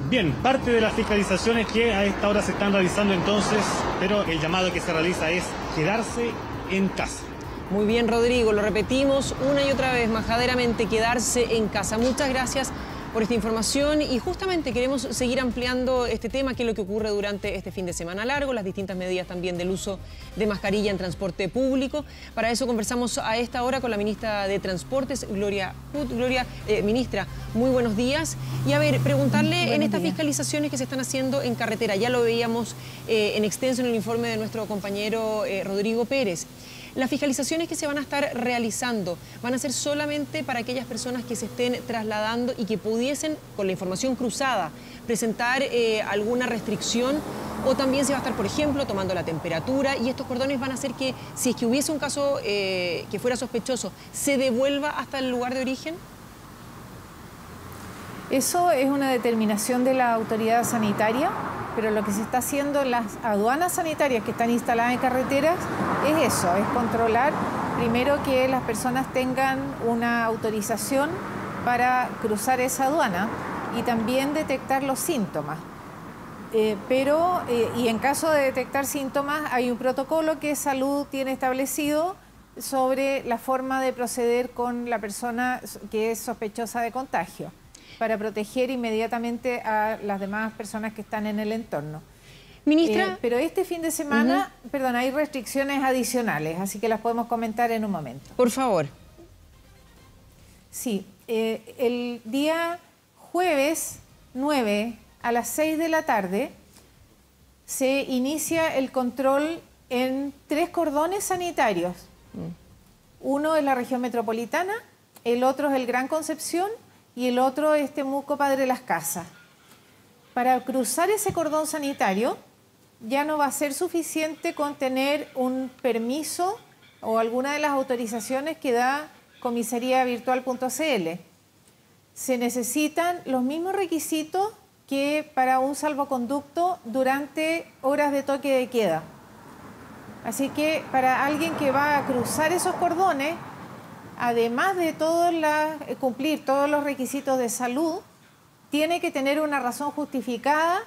Bien, parte de las fiscalizaciones que a esta hora se están realizando entonces, pero el llamado que se realiza es quedarse en casa. Muy bien, Rodrigo, lo repetimos una y otra vez, majaderamente, quedarse en casa. Muchas gracias por esta información y justamente queremos seguir ampliando este tema, qué es lo que ocurre durante este fin de semana largo, las distintas medidas también del uso de mascarilla en transporte público. Para eso conversamos a esta hora con la ministra de Transportes, Gloria Hood. Gloria, ministra, muy buenos días. Y a ver, preguntarle en estas fiscalizaciones que se están haciendo en carretera, ya lo veíamos en extenso en el informe de nuestro compañero Rodrigo Pérez. Las fiscalizaciones que se van a estar realizando van a ser solamente para aquellas personas que se estén trasladando y que pudiesen, con la información cruzada, presentar alguna restricción, o también se va a estar, por ejemplo, tomando la temperatura, y estos cordones van a hacer que, si es que hubiese un caso que fuera sospechoso, se devuelva hasta el lugar de origen. Eso es una determinación de la autoridad sanitaria, pero lo que se está haciendo en las aduanas sanitarias que están instaladas en carreteras es eso, es controlar primero que las personas tengan una autorización para cruzar esa aduana y también detectar los síntomas. Y en caso de detectar síntomas hay un protocolo que Salud tiene establecido sobre la forma de proceder con la persona que es sospechosa de contagio, para proteger inmediatamente a las demás personas que están en el entorno. Ministra. Pero este fin de semana, perdón, hay restricciones adicionales, así que las podemos comentar en un momento. Por favor. Sí, el día jueves 9 a las 6 de la tarde se inicia el control en 3 cordones sanitarios. Uno es la región metropolitana, el otro es el Gran Concepción y el otro es Temuco Padre Las Casas. Para cruzar ese cordón sanitario ya no va a ser suficiente con tener un permiso o alguna de las autorizaciones que da comisariavirtual.cl. Se necesitan los mismos requisitos que para un salvoconducto durante horas de toque de queda. Así que para alguien que va a cruzar esos cordones, además de cumplir todos los requisitos de salud, tiene que tener una razón justificada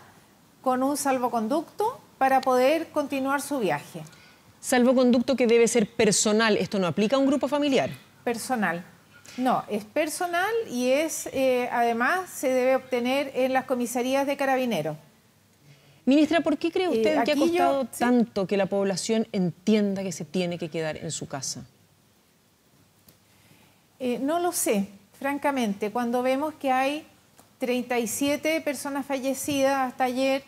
con un salvoconducto para poder continuar su viaje. Salvoconducto que debe ser personal, ¿esto no aplica a un grupo familiar? Personal. No, es personal y además se debe obtener en las comisarías de Carabineros. Ministra, ¿por qué cree usted que ha costado tanto que la población entienda que se tiene que quedar en su casa? No lo sé, francamente. Cuando vemos que hay 37 personas fallecidas hasta ayer,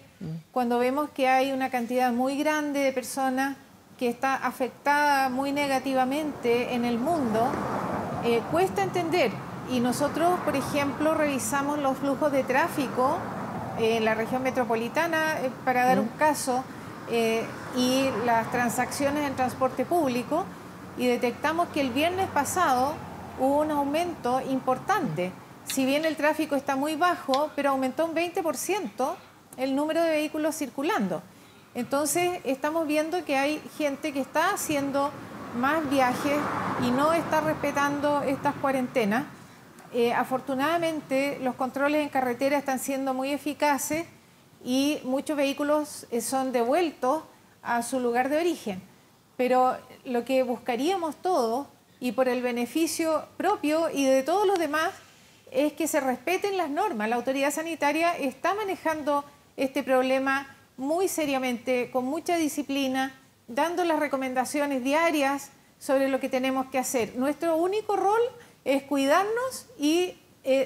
cuando vemos que hay una cantidad muy grande de personas que está afectada muy negativamente en el mundo, cuesta entender. Y nosotros, por ejemplo, revisamos los flujos de tráfico en la región metropolitana, para dar un caso, y las transacciones en transporte público, y detectamos que el viernes pasado hubo un aumento importante. Si bien el tráfico está muy bajo, pero aumentó un 20% el número de vehículos circulando. Entonces estamos viendo que hay gente que está haciendo más viajes y no está respetando estas cuarentenas. Afortunadamente los controles en carretera están siendo muy eficaces y muchos vehículos son devueltos a su lugar de origen. Pero lo que buscaríamos todos, y por el beneficio propio y de todos los demás, es que se respeten las normas. La autoridad sanitaria está manejando este problema muy seriamente, con mucha disciplina, dando las recomendaciones diarias sobre lo que tenemos que hacer. Nuestro único rol es cuidarnos y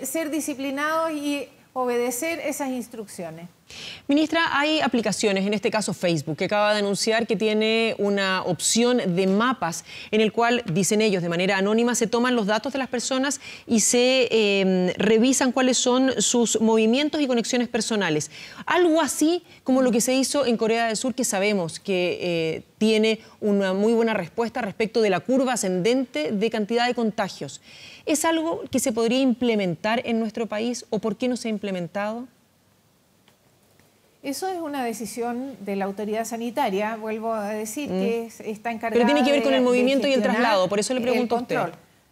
ser disciplinados y obedecer esas instrucciones. Ministra, hay aplicaciones, en este caso Facebook, que acaba de anunciar que tiene una opción de mapas en el cual, dicen ellos, de manera anónima, se toman los datos de las personas y se revisan cuáles son sus movimientos y conexiones personales. Algo así como lo que se hizo en Corea del Sur, que sabemos que tiene una muy buena respuesta respecto de la curva ascendente de cantidad de contagios. ¿Es algo que se podría implementar en nuestro país o por qué no se ha implementado? Eso es una decisión de la autoridad sanitaria, vuelvo a decir, que está encargada. Pero tiene que ver con el movimiento y el traslado, por eso le pregunto a usted.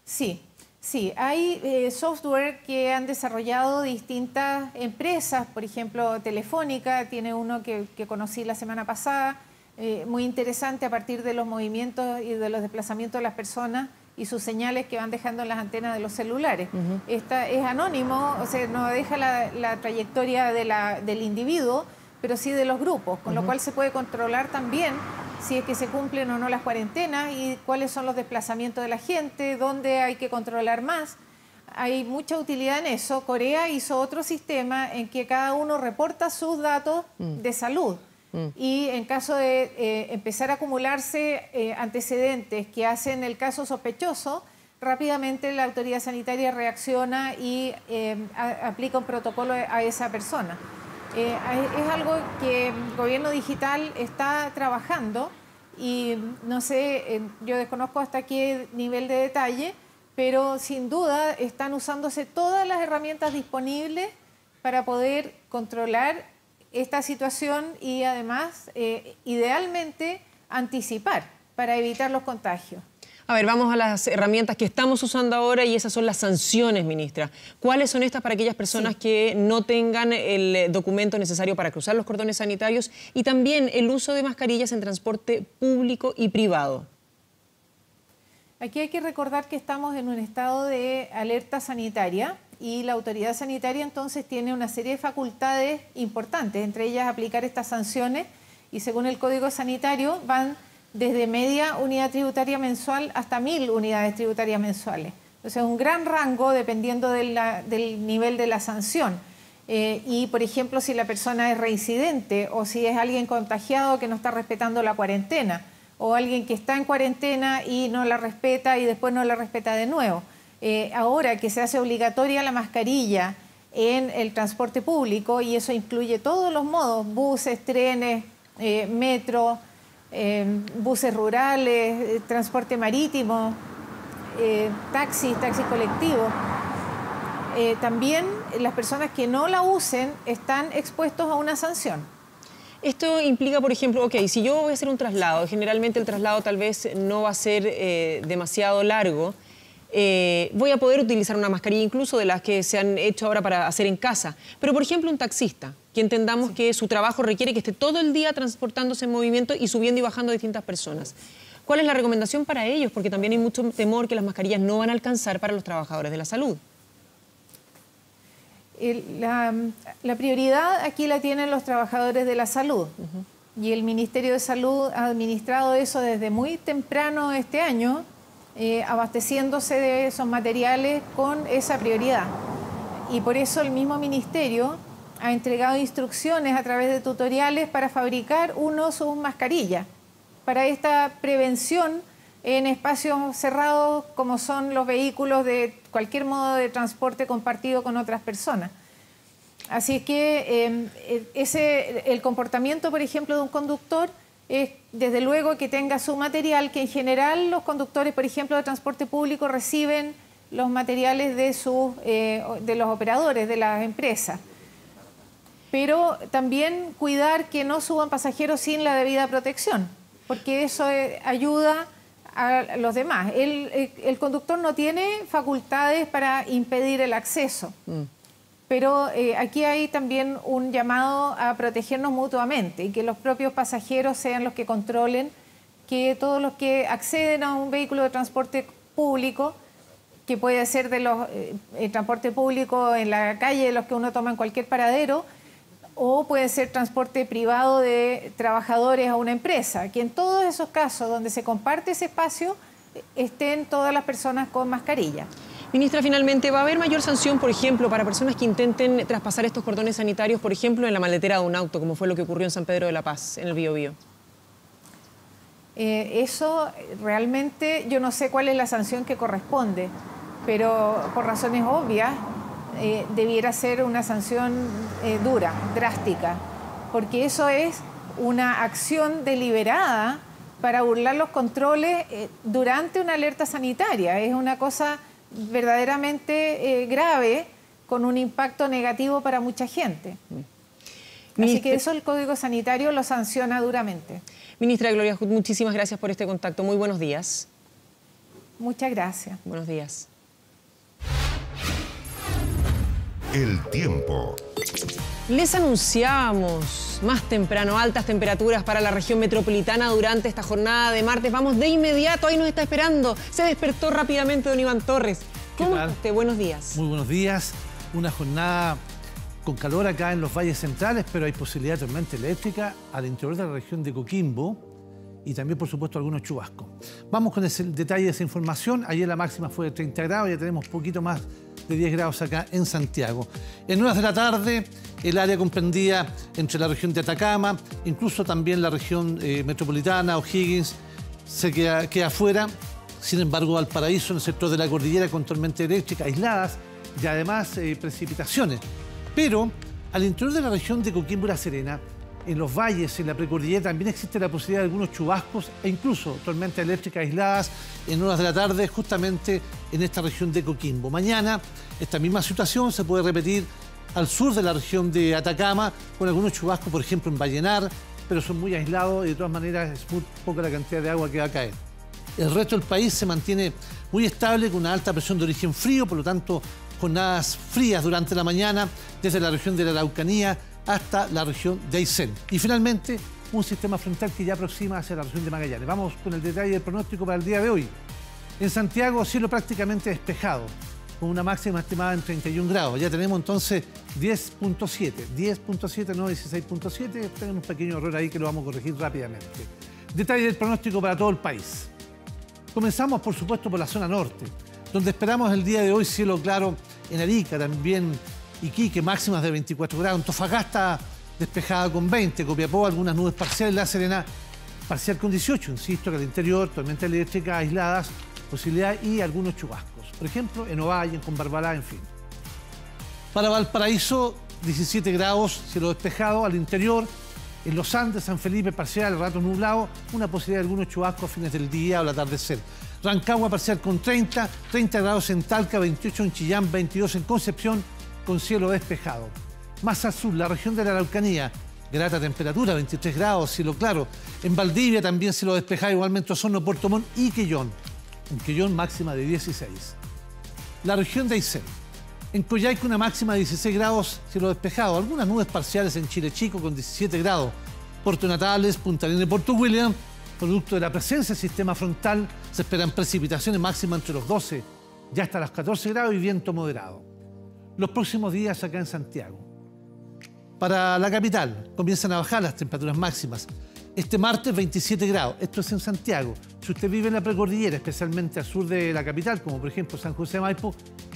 Sí, sí, hay software que han desarrollado distintas empresas, por ejemplo, Telefónica tiene uno que conocí la semana pasada, muy interesante a partir de los movimientos y de los desplazamientos de las personas y sus señales que van dejando en las antenas de los celulares. Esta es anónimo, o sea, no deja la trayectoria del individuo, pero sí de los grupos, con lo cual se puede controlar también si es que se cumplen o no las cuarentenas y cuáles son los desplazamientos de la gente, dónde hay que controlar más. Hay mucha utilidad en eso. Corea hizo otro sistema en que cada uno reporta sus datos de salud. Y en caso de empezar a acumularse antecedentes que hacen el caso sospechoso, rápidamente la autoridad sanitaria reacciona y aplica un protocolo a esa persona. Es algo que el gobierno digital está trabajando y no sé, yo desconozco hasta qué nivel de detalle, pero sin duda están usándose todas las herramientas disponibles para poder controlar esta situación y además, idealmente, anticipar para evitar los contagios. A ver, vamos a las herramientas que estamos usando ahora y esas son las sanciones, ministra. ¿Cuáles son estas para aquellas personas que no tengan el documento necesario para cruzar los cordones sanitarios y también el uso de mascarillas en transporte público y privado? Aquí hay que recordar que estamos en un estado de alerta sanitaria y la autoridad sanitaria entonces tiene una serie de facultades importantes, entre ellas aplicar estas sanciones y según el Código Sanitario van desde media unidad tributaria mensual hasta 1000 unidades tributarias mensuales. Entonces, un gran rango dependiendo del nivel de la sanción. Y, por ejemplo, si la persona es reincidente o si es alguien contagiado que no está respetando la cuarentena o alguien que está en cuarentena y no la respeta y después no la respeta de nuevo. Ahora que se hace obligatoria la mascarilla en el transporte público, y eso incluye todos los modos, buses, trenes, metro, buses rurales, transporte marítimo, taxis colectivos. También las personas que no la usen están expuestos a una sanción. Esto implica, por ejemplo, si yo voy a hacer un traslado, generalmente el traslado tal vez no va a ser demasiado largo, voy a poder utilizar una mascarilla incluso de las que se han hecho ahora para hacer en casa. Pero, por ejemplo, un taxista, que entendamos que su trabajo requiere que esté todo el día transportándose en movimiento y subiendo y bajando a distintas personas. ¿Cuál es la recomendación para ellos? Porque también hay mucho temor que las mascarillas no van a alcanzar para los trabajadores de la salud. La prioridad aquí la tienen los trabajadores de la salud. Y el Ministerio de Salud ha administrado eso desde muy temprano este año, abasteciéndose de esos materiales con esa prioridad. Y por eso el mismo Ministerio ha entregado instrucciones a través de tutoriales para fabricar sus mascarillas, para esta prevención en espacios cerrados como son los vehículos de cualquier modo de transporte compartido con otras personas. Así es que el comportamiento, por ejemplo, de un conductor es desde luego que tenga su material, que en general los conductores, por ejemplo, de transporte público reciben los materiales de los operadores de las empresas. Pero también cuidar que no suban pasajeros sin la debida protección, porque eso ayuda a los demás. El conductor no tiene facultades para impedir el acceso, pero aquí hay también un llamado a protegernos mutuamente y que los propios pasajeros sean los que controlen que todos los que acceden a un vehículo de transporte público, que puede ser el transporte público en la calle, los que uno toma en cualquier paradero, o puede ser transporte privado de trabajadores a una empresa, que en todos esos casos donde se comparte ese espacio estén todas las personas con mascarilla. Ministra, finalmente, ¿va a haber mayor sanción, por ejemplo, para personas que intenten traspasar estos cordones sanitarios, por ejemplo, en la maletera de un auto, como fue lo que ocurrió en San Pedro de la Paz, en el Biobío? Eso realmente, yo no sé cuál es la sanción que corresponde, pero por razones obvias, debiera ser una sanción dura, drástica, porque eso es una acción deliberada para burlar los controles durante una alerta sanitaria. Es una cosa verdaderamente grave, con un impacto negativo para mucha gente. Así que eso el Código Sanitario lo sanciona duramente. Ministra Gloria Hood, muchísimas gracias por este contacto. Muy buenos días. Muchas gracias. Buenos días. El tiempo. Les anunciábamos más temprano altas temperaturas para la región metropolitana durante esta jornada de martes. Vamos de inmediato, ahí nos está esperando. Se despertó rápidamente don Iván Torres. ¿Cómo está usted? Buenos días. Muy buenos días. Una jornada con calor acá en los valles centrales, pero hay posibilidad de tormenta eléctrica al interior de la región de Coquimbo y también, por supuesto, algunos chubascos. Vamos con el detalle de esa información. Ayer la máxima fue de 30 grados, ya tenemos poquito más de 10 grados acá en Santiago. En horas de la tarde, el área comprendía entre la región de Atacama, incluso también la región metropolitana, O'Higgins, se queda afuera. Sin embargo, Valparaíso, en el sector de la cordillera, con tormentas eléctricas aisladas y además precipitaciones. Pero al interior de la región de Coquimbo y La Serena, en los valles, en la precordillera, también existe la posibilidad de algunos chubascos e incluso tormentas eléctricas aisladas en horas de la tarde, justamente en esta región de Coquimbo. Mañana, esta misma situación se puede repetir al sur de la región de Atacama, con algunos chubascos, por ejemplo, en Vallenar, pero son muy aislados y de todas maneras es muy poca la cantidad de agua que va a caer. El resto del país se mantiene muy estable, con una alta presión de origen frío, por lo tanto, jornadas frías durante la mañana, desde la región de la Araucanía hasta la región de Aysén. Y finalmente, un sistema frontal que ya aproxima hacia la región de Magallanes. Vamos con el detalle del pronóstico para el día de hoy. En Santiago, cielo prácticamente despejado, con una máxima estimada en 31 grados. Ya tenemos entonces 10.7. 10.7, no 16.7. Tenemos un pequeño error ahí que lo vamos a corregir rápidamente. Detalle del pronóstico para todo el país. Comenzamos, por supuesto, por la zona norte, donde esperamos el día de hoy cielo claro en Arica, también Iquique, máximas de 24 grados. Antofagasta despejada con 20, Copiapó algunas nubes parciales, La Serena parcial con 18. Insisto que al interior, tormentas eléctricas aisladas, posibilidad y algunos chubascos. Por ejemplo, en Ovalle, en Combarbalá, en fin. Para Valparaíso, 17 grados, cielo despejado. Al interior, en los Andes, San Felipe, parcial, rato nublado, una posibilidad de algunos chubascos a fines del día o al atardecer. Rancagua, parcial con 30, 30 grados en Talca, 28 en Chillán, 22 en Concepción, con cielo despejado. Más al sur, la región de la Araucanía, grata temperatura, 23 grados, cielo claro. En Valdivia también cielo despejado, igualmente Osorno, Puerto Montt y Quellón. En Quellón máxima de 16. La región de Aysén. En Coyhaique una máxima de 16 grados, cielo despejado. Algunas nubes parciales en Chile Chico con 17 grados. Puerto Natales, Punta Arenas y Puerto William, producto de la presencia del sistema frontal, se esperan precipitaciones máximas entre los 12 y hasta los 14 grados y viento moderado. Los próximos días acá en Santiago. Para la capital comienzan a bajar las temperaturas máximas. Este martes 27 grados, esto es en Santiago. Si usted vive en la precordillera, especialmente al sur de la capital, como por ejemplo San José de Maipo,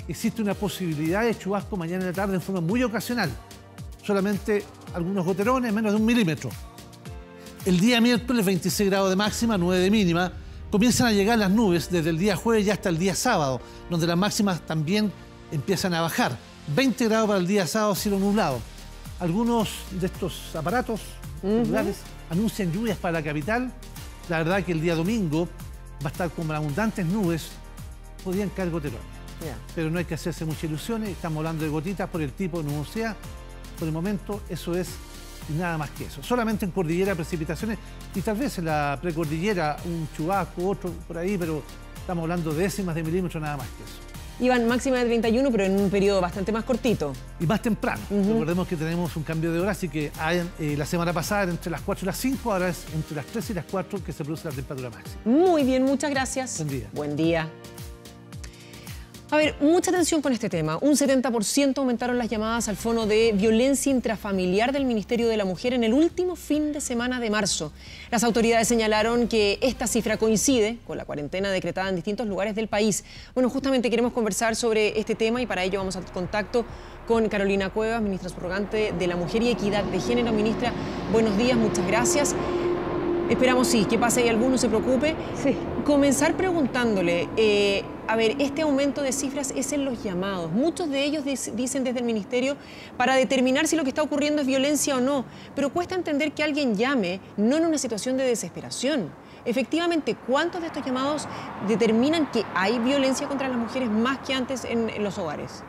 existe una posibilidad de chubasco mañana en la tarde en forma muy ocasional. Solamente algunos goterones, menos de 1 milímetro. El día miércoles 26 grados de máxima, 9 de mínima. Comienzan a llegar las nubes desde el día jueves y hasta el día sábado, donde las máximas también empiezan a bajar. 20 grados para el día sábado, cielo nublado. Algunos de estos aparatos celulares anuncian lluvias para la capital. La verdad que el día domingo va a estar con abundantes nubes. Podrían caer goterones. Pero no hay que hacerse muchas ilusiones. Estamos hablando de gotitas por el tipo de nubosidad. Por el momento eso es y nada más que eso. Solamente en cordillera precipitaciones y tal vez en la precordillera un chubasco, otro por ahí, pero estamos hablando de décimas de milímetros, nada más que eso. Iban máxima de 31, pero en un periodo bastante más cortito. Y más temprano. Recordemos que tenemos un cambio de hora, así que la semana pasada era entre las 4 y las 5, ahora es entre las 3 y las 4 que se produce la temperatura máxima. Muy bien, muchas gracias. Buen día. Buen día. A ver, mucha atención con este tema. Un 70% aumentaron las llamadas al Fono de Violencia Intrafamiliar del Ministerio de la Mujer en el último fin de semana de marzo. Las autoridades señalaron que esta cifra coincide con la cuarentena decretada en distintos lugares del país. Bueno, justamente queremos conversar sobre este tema y para ello vamos al contacto con Carolina Cuevas, ministra subrogante de la Mujer y Equidad de Género. Ministra, buenos días, muchas gracias. Esperamos sí, que pase ahí alguno, no se preocupe. Sí. Comenzar preguntándole, a ver, este aumento de cifras es en los llamados. Muchos de ellos dicen desde el Ministerio para determinar si lo que está ocurriendo es violencia o no. Pero cuesta entender que alguien llame no en una situación de desesperación. Efectivamente, ¿cuántos de estos llamados determinan que hay violencia contra las mujeres más que antes en los hogares?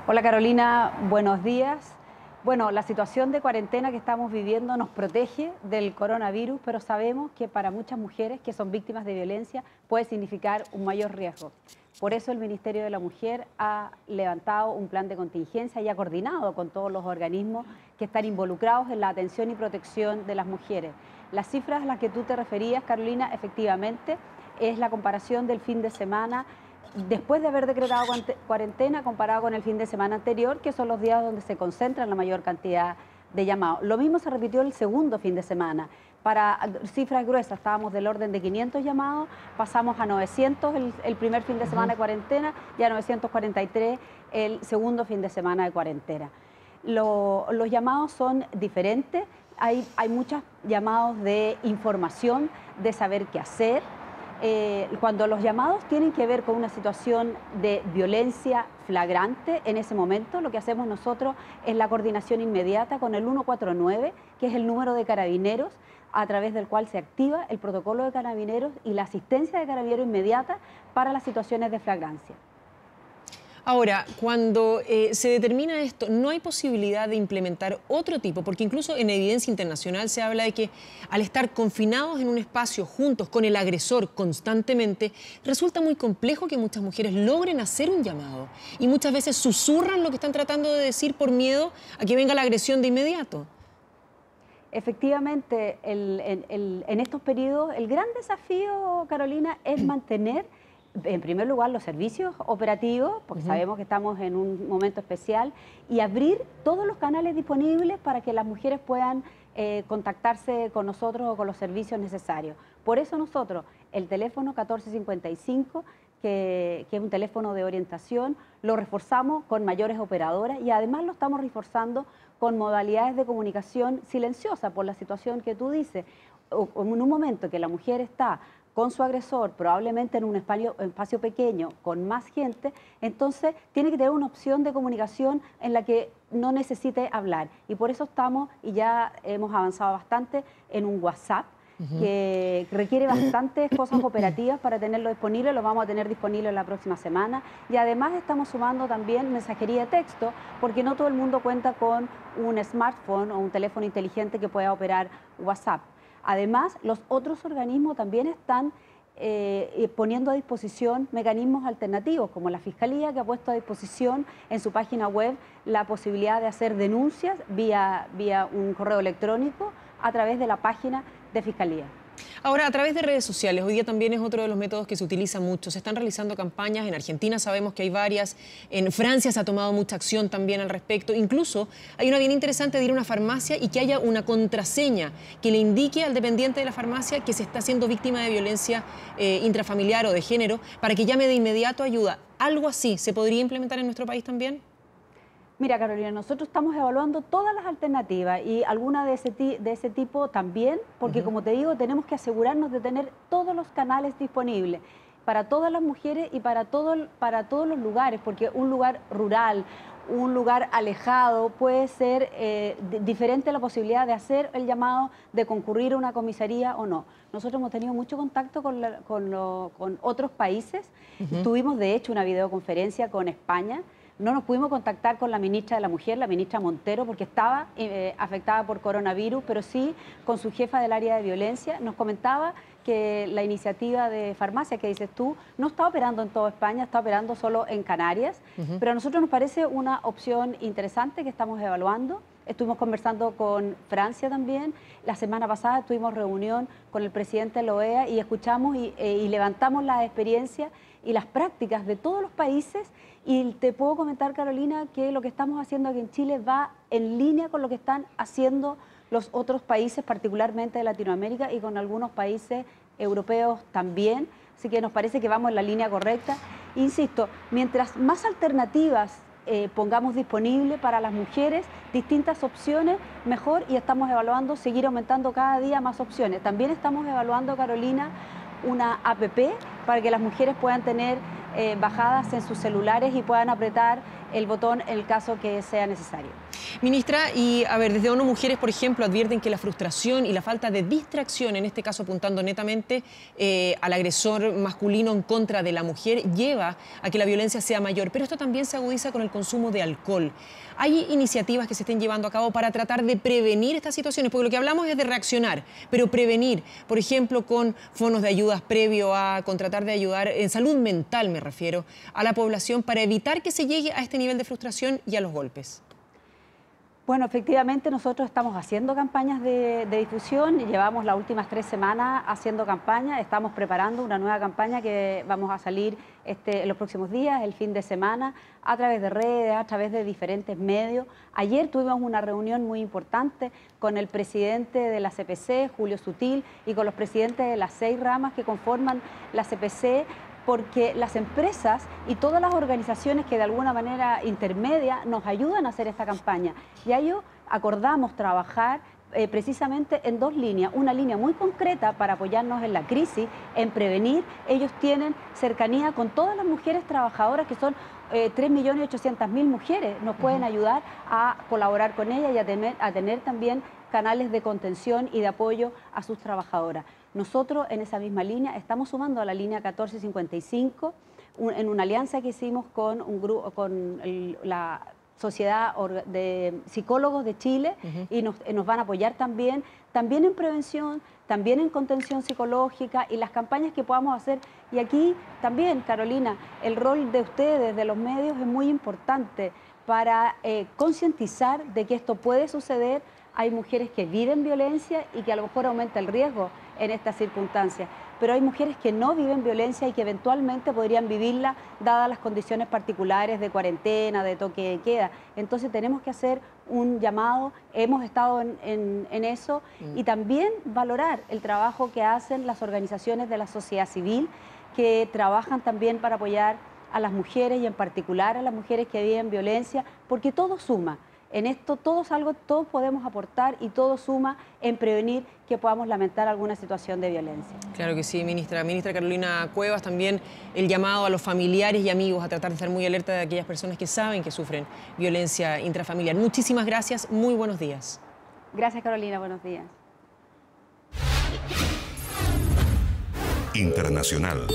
Hola Carolina, buenos días. Bueno, la situación de cuarentena que estamos viviendo nos protege del coronavirus, pero sabemos que para muchas mujeres que son víctimas de violencia puede significar un mayor riesgo. Por eso el Ministerio de la Mujer ha levantado un plan de contingencia y ha coordinado con todos los organismos que están involucrados en la atención y protección de las mujeres. Las cifras a las que tú te referías, Carolina, efectivamente es la comparación del fin de semana después de haber decretado cuarentena comparado con el fin de semana anterior, que son los días donde se concentran la mayor cantidad de llamados. Lo mismo se repitió el segundo fin de semana. Para cifras gruesas estábamos del orden de 500 llamados, pasamos a 900 el primer fin de semana de cuarentena y a 943 el segundo fin de semana de cuarentena. Los llamados son diferentes, hay muchos llamados de información, de saber qué hacer. Cuando los llamados tienen que ver con una situación de violencia flagrante, en ese momento lo que hacemos nosotros es la coordinación inmediata con el 149, que es el número de carabineros a través del cual se activa el protocolo de carabineros y la asistencia de carabineros inmediata para las situaciones de flagrancia. Ahora, cuando se determina esto, ¿no hay posibilidad de implementar otro tipo? Porque incluso en evidencia internacional se habla de que al estar confinados en un espacio juntos con el agresor constantemente, resulta muy complejo que muchas mujeres logren hacer un llamado. Y muchas veces susurran lo que están tratando de decir por miedo a que venga la agresión de inmediato. Efectivamente, en estos periodos el gran desafío, Carolina, es mantener en primer lugar los servicios operativos, porque sabemos que estamos en un momento especial, y abrir todos los canales disponibles para que las mujeres puedan contactarse con nosotros o con los servicios necesarios. Por eso nosotros, el teléfono 1455, que es un teléfono de orientación, lo reforzamos con mayores operadoras y además lo estamos reforzando con modalidades de comunicación silenciosa por la situación que tú dices. En un momento que la mujer está con su agresor, probablemente en un espacio pequeño, con más gente, entonces tiene que tener una opción de comunicación en la que no necesite hablar. Y por eso estamos, y ya hemos avanzado bastante, en un WhatsApp, que requiere bastantes cosas operativas para tenerlo disponible, lo vamos a tener disponible la próxima semana. Y además estamos sumando también mensajería de texto, porque no todo el mundo cuenta con un smartphone o un teléfono inteligente que pueda operar WhatsApp. Además, los otros organismos también están poniendo a disposición mecanismos alternativos, como la Fiscalía, que ha puesto a disposición en su página web la posibilidad de hacer denuncias vía un correo electrónico a través de la página de Fiscalía. Ahora, a través de redes sociales, hoy día también es otro de los métodos que se utiliza mucho. Se están realizando campañas, en Argentina sabemos que hay varias, en Francia se ha tomado mucha acción también al respecto. Incluso hay una bien interesante de ir a una farmacia y que haya una contraseña que le indique al dependiente de la farmacia que se está siendo víctima de violencia intrafamiliar o de género, para que llame de inmediato ayuda. ¿Algo así se podría implementar en nuestro país también? Mira, Carolina, nosotros estamos evaluando todas las alternativas y alguna de ese tipo también, porque como te digo, tenemos que asegurarnos de tener todos los canales disponibles para todas las mujeres y para todos los lugares, porque un lugar rural, un lugar alejado, puede ser diferente la posibilidad de hacer el llamado, de concurrir a una comisaría o no. Nosotros hemos tenido mucho contacto con otros países. Tuvimos, de hecho, una videoconferencia con España. No nos pudimos contactar con la ministra de la Mujer, la ministra Montero, porque estaba afectada por coronavirus, pero sí con su jefa del área de violencia. Nos comentaba que la iniciativa de farmacia que dices tú no está operando en toda España, está operando solo en Canarias, pero a nosotros nos parece una opción interesante que estamos evaluando. Estuvimos conversando con Francia también. La semana pasada tuvimos reunión con el presidente de la OEA y escuchamos y levantamos las experiencias y las prácticas de todos los países. Y te puedo comentar, Carolina, que lo que estamos haciendo aquí en Chile va en línea con lo que están haciendo los otros países, particularmente de Latinoamérica y con algunos países europeos también. Así que nos parece que vamos en la línea correcta. Insisto, mientras más alternativas pongamos disponible para las mujeres, distintas opciones, mejor, y estamos evaluando seguir aumentando cada día más opciones. También estamos evaluando, Carolina, una APP para que las mujeres puedan tener bajadas en sus celulares y puedan apretar el botón en el caso que sea necesario. Ministra, y a ver, desde ONU Mujeres, por ejemplo, advierten que la frustración y la falta de distracción, en este caso apuntando netamente al agresor masculino en contra de la mujer, lleva a que la violencia sea mayor. Pero esto también se agudiza con el consumo de alcohol. ¿Hay iniciativas que se estén llevando a cabo para tratar de prevenir estas situaciones? Porque lo que hablamos es de reaccionar, pero prevenir, por ejemplo, con fondos de ayudas previo con tratar de ayudar en salud mental, me refiero, a la población para evitar que se llegue a este nivel de frustración y a los golpes. Bueno, efectivamente nosotros estamos haciendo campañas de difusión, llevamos las últimas 3 semanas haciendo campañas, estamos preparando una nueva campaña que vamos a salir en los próximos días, el fin de semana, a través de redes, a través de diferentes medios. Ayer tuvimos una reunión muy importante con el presidente de la CPC, Julio Sutil, y con los presidentes de las 6 ramas que conforman la CPC, porque las empresas y todas las organizaciones que de alguna manera intermedia nos ayudan a hacer esta campaña. Y a ello acordamos trabajar precisamente en 2 líneas. Una línea muy concreta para apoyarnos en la crisis, en prevenir. Ellos tienen cercanía con todas las mujeres trabajadoras, que son 3.800.000 mujeres. Nos pueden ayudar a colaborar con ellas y a tener también canales de contención y de apoyo a sus trabajadoras. Nosotros en esa misma línea estamos sumando a la línea 1455 en una alianza que hicimos con un grupo, con la Sociedad de Psicólogos de Chile, y nos van a apoyar también en prevención, también en contención psicológica y las campañas que podamos hacer. Y aquí también, Carolina, el rol de ustedes, de los medios, es muy importante para concientizar de que esto puede suceder. Hay mujeres que viven violencia y que a lo mejor aumenta el riesgo en estas circunstancias, pero hay mujeres que no viven violencia y que eventualmente podrían vivirla dadas las condiciones particulares de cuarentena, de toque de queda. Entonces tenemos que hacer un llamado, hemos estado en eso, y también valorar el trabajo que hacen las organizaciones de la sociedad civil, que trabajan también para apoyar a las mujeres y en particular a las mujeres que viven violencia, porque todo suma. En esto todos podemos aportar y todo suma en prevenir que podamos lamentar alguna situación de violencia. Claro que sí, ministra. Ministra Carolina Cuevas, también el llamado a los familiares y amigos a tratar de estar muy alerta de aquellas personas que saben que sufren violencia intrafamiliar. Muchísimas gracias, muy buenos días. Gracias, Carolina, buenos días. Internacional.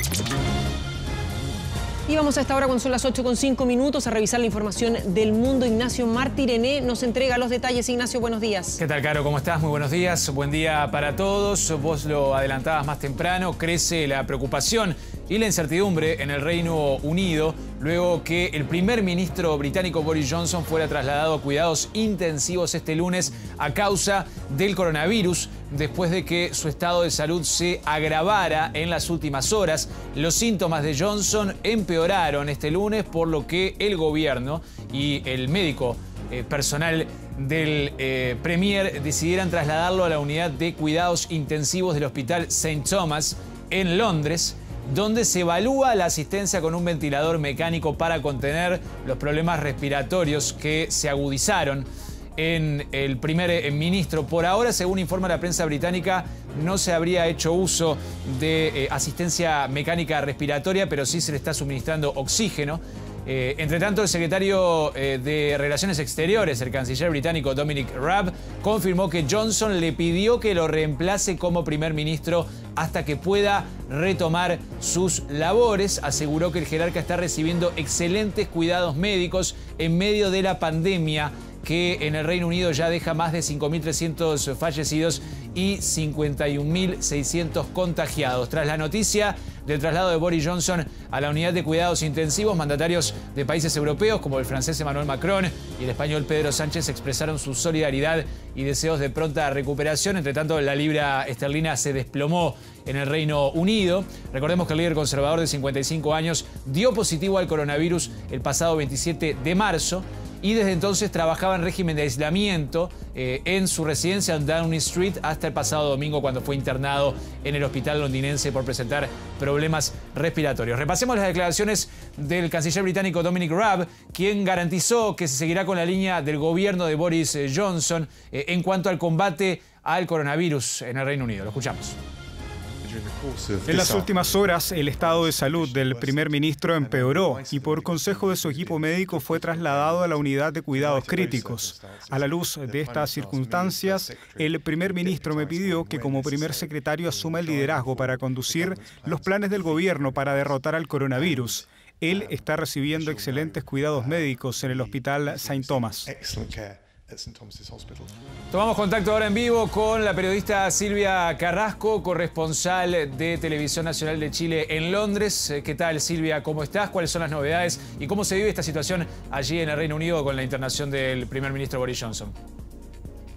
Y vamos a esta hora, cuando son las 8:05, a revisar la información del mundo. Ignacio Martirene nos entrega los detalles. Ignacio, buenos días. ¿Qué tal, Caro? ¿Cómo estás? Muy buenos días. Buen día para todos. Vos lo adelantabas más temprano. Crece la preocupación y la incertidumbre en el Reino Unido luego que el primer ministro británico Boris Johnson fuera trasladado a cuidados intensivos este lunes a causa del coronavirus, después de que su estado de salud se agravara en las últimas horas. Los síntomas de Johnson empeoraron este lunes, por lo que el gobierno y el médico personal del Premier decidieran trasladarlo a la unidad de cuidados intensivos del Hospital St. Thomas en Londres, donde se evalúa la asistencia con un ventilador mecánico para contener los problemas respiratorios que se agudizaron en el primer ministro. Por ahora, según informa la prensa británica, no se habría hecho uso de asistencia mecánica respiratoria, pero sí se le está suministrando oxígeno. Entre tanto, el secretario de Relaciones Exteriores, el canciller británico Dominic Raab, confirmó que Johnson le pidió que lo reemplace como primer ministro hasta que pueda retomar sus labores. Aseguró que el jerarca está recibiendo excelentes cuidados médicos en medio de la pandemia, que en el Reino Unido ya deja más de 5.300 fallecidos y 51.600 contagiados. Tras la noticia del traslado de Boris Johnson a la unidad de cuidados intensivos, mandatarios de países europeos como el francés Emmanuel Macron y el español Pedro Sánchez expresaron su solidaridad y deseos de pronta recuperación. Entre tanto, la libra esterlina se desplomó en el Reino Unido. Recordemos que el líder conservador de 55 años dio positivo al coronavirus el pasado 27 de marzo. Y desde entonces trabajaba en régimen de aislamiento en su residencia en Downing Street hasta el pasado domingo, cuando fue internado en el hospital londinense por presentar problemas respiratorios. Repasemos las declaraciones del canciller británico Dominic Raab, quien garantizó que se seguirá con la línea del gobierno de Boris Johnson en cuanto al combate al coronavirus en el Reino Unido. Lo escuchamos. En las últimas horas, el estado de salud del primer ministro empeoró y por consejo de su equipo médico fue trasladado a la unidad de cuidados críticos. A la luz de estas circunstancias, el primer ministro me pidió que como primer secretario asuma el liderazgo para conducir los planes del gobierno para derrotar al coronavirus. Él está recibiendo excelentes cuidados médicos en el Hospital St. Thomas. Tomamos contacto ahora en vivo con la periodista Silvia Carrasco, corresponsal de Televisión Nacional de Chile en Londres. ¿Qué tal, Silvia? ¿Cómo estás? ¿Cuáles son las novedades? ¿Y cómo se vive esta situación allí en el Reino Unido con la internación del primer ministro Boris Johnson?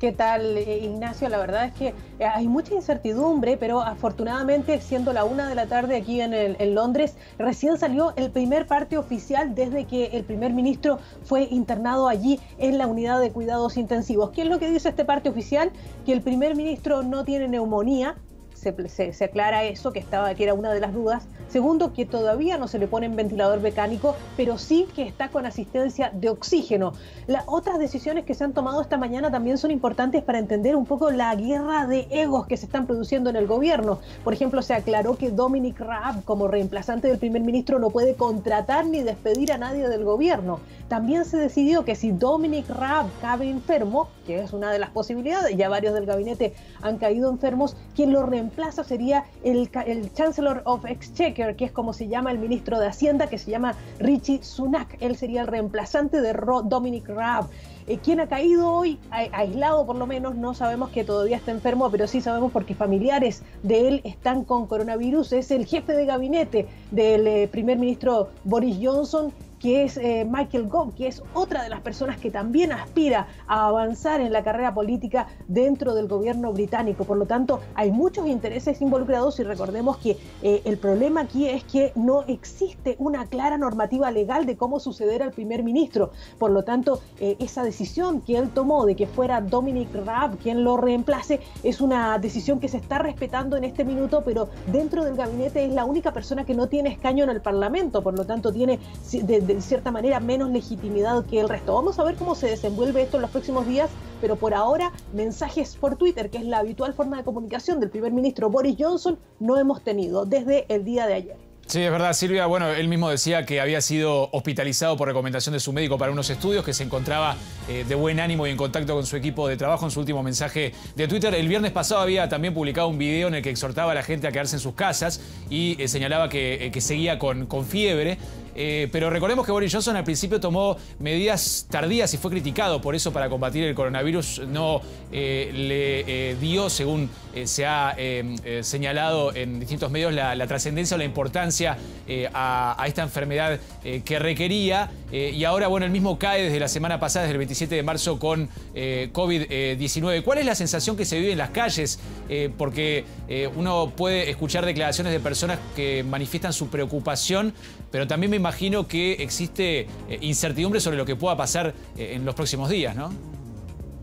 ¿Qué tal, Ignacio? La verdad es que hay mucha incertidumbre, pero afortunadamente, siendo la 1 de la tarde aquí en Londres, recién salió el primer parte oficial desde que el primer ministro fue internado allí en la unidad de cuidados intensivos. ¿Qué es lo que dice este parte oficial? Que el primer ministro no tiene neumonía. Se aclara eso, que era una de las dudas. Segundo, que todavía no se le pone en ventilador mecánico, pero sí que está con asistencia de oxígeno. Las otras decisiones que se han tomado esta mañana también son importantes para entender un poco la guerra de egos que se están produciendo en el gobierno. Por ejemplo, se aclaró que Dominic Raab, como reemplazante del primer ministro, no puede contratar ni despedir a nadie del gobierno. También se decidió que si Dominic Raab cae enfermo, que es una de las posibilidades, ya varios del gabinete han caído enfermos, quien lo reemplaza sería el Chancellor of Exchequer, que es como se llama el ministro de Hacienda, que se llama Rishi Sunak. Él sería el reemplazante de Dominic Raab. ¿Quién ha caído hoy? Aislado por lo menos, no sabemos que todavía está enfermo, pero sí sabemos porque familiares de él están con coronavirus. Es el jefe de gabinete del primer ministro Boris Johnson, que es Michael Gove, que es otra de las personas que también aspira a avanzar en la carrera política dentro del gobierno británico. Por lo tanto, hay muchos intereses involucrados y recordemos que el problema aquí es que no existe una clara normativa legal de cómo suceder al primer ministro. Por lo tanto, esa decisión que él tomó de que fuera Dominic Raab quien lo reemplace es una decisión que se está respetando en este minuto, pero dentro del gabinete es la única persona que no tiene escaño en el Parlamento. Por lo tanto, tiene de cierta manera menos legitimidad que el resto. Vamos a ver cómo se desenvuelve esto en los próximos días, pero por ahora mensajes por Twitter, que es la habitual forma de comunicación del primer ministro Boris Johnson, no hemos tenido desde el día de ayer. Sí, es verdad, Silvia. Bueno, él mismo decía que había sido hospitalizado por recomendación de su médico para unos estudios, que se encontraba de buen ánimo y en contacto con su equipo de trabajo. En su último mensaje de Twitter, el viernes pasado había también publicado un video en el que exhortaba a la gente a quedarse en sus casas y señalaba que seguía con fiebre. Pero recordemos que Boris Johnson al principio tomó medidas tardías y fue criticado por eso para combatir el coronavirus. No le dio, según se ha señalado en distintos medios, la trascendencia o la importancia a esta enfermedad que requería. Y ahora, bueno, él mismo cae desde la semana pasada, desde el 27 de marzo, con COVID-19. ¿Cuál es la sensación que se vive en las calles? Porque uno puede escuchar declaraciones de personas que manifiestan su preocupación, pero también me imagino que existe incertidumbre sobre lo que pueda pasar en los próximos días, ¿no?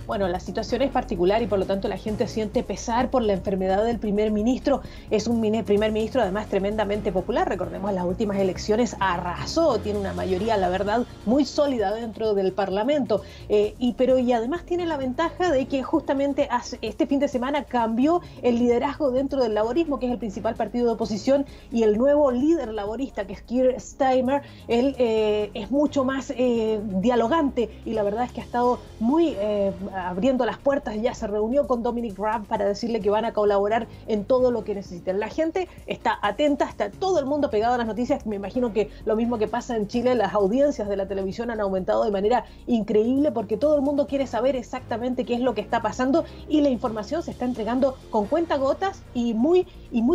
Bueno, la situación es particular y por lo tanto la gente siente pesar por la enfermedad del primer ministro. Es un primer ministro además tremendamente popular. Recordemos, las últimas elecciones arrasó, tiene una mayoría, la verdad, muy sólida dentro del Parlamento. Y además tiene la ventaja de que justamente este fin de semana cambió el liderazgo dentro del laborismo, que es el principal partido de oposición, y el nuevo líder laborista, que es Keir Starmer, él es mucho más dialogante y la verdad es que ha estado muy abriendo las puertas. Ya se reunió con Dominic Raab para decirle que van a colaborar en todo lo que necesiten. La gente está atenta, está todo el mundo pegado a las noticias. Me imagino que lo mismo que pasa en Chile, las audiencias de la televisión han aumentado de manera increíble porque todo el mundo quiere saber exactamente qué es lo que está pasando y la información se está entregando con cuentagotas y muy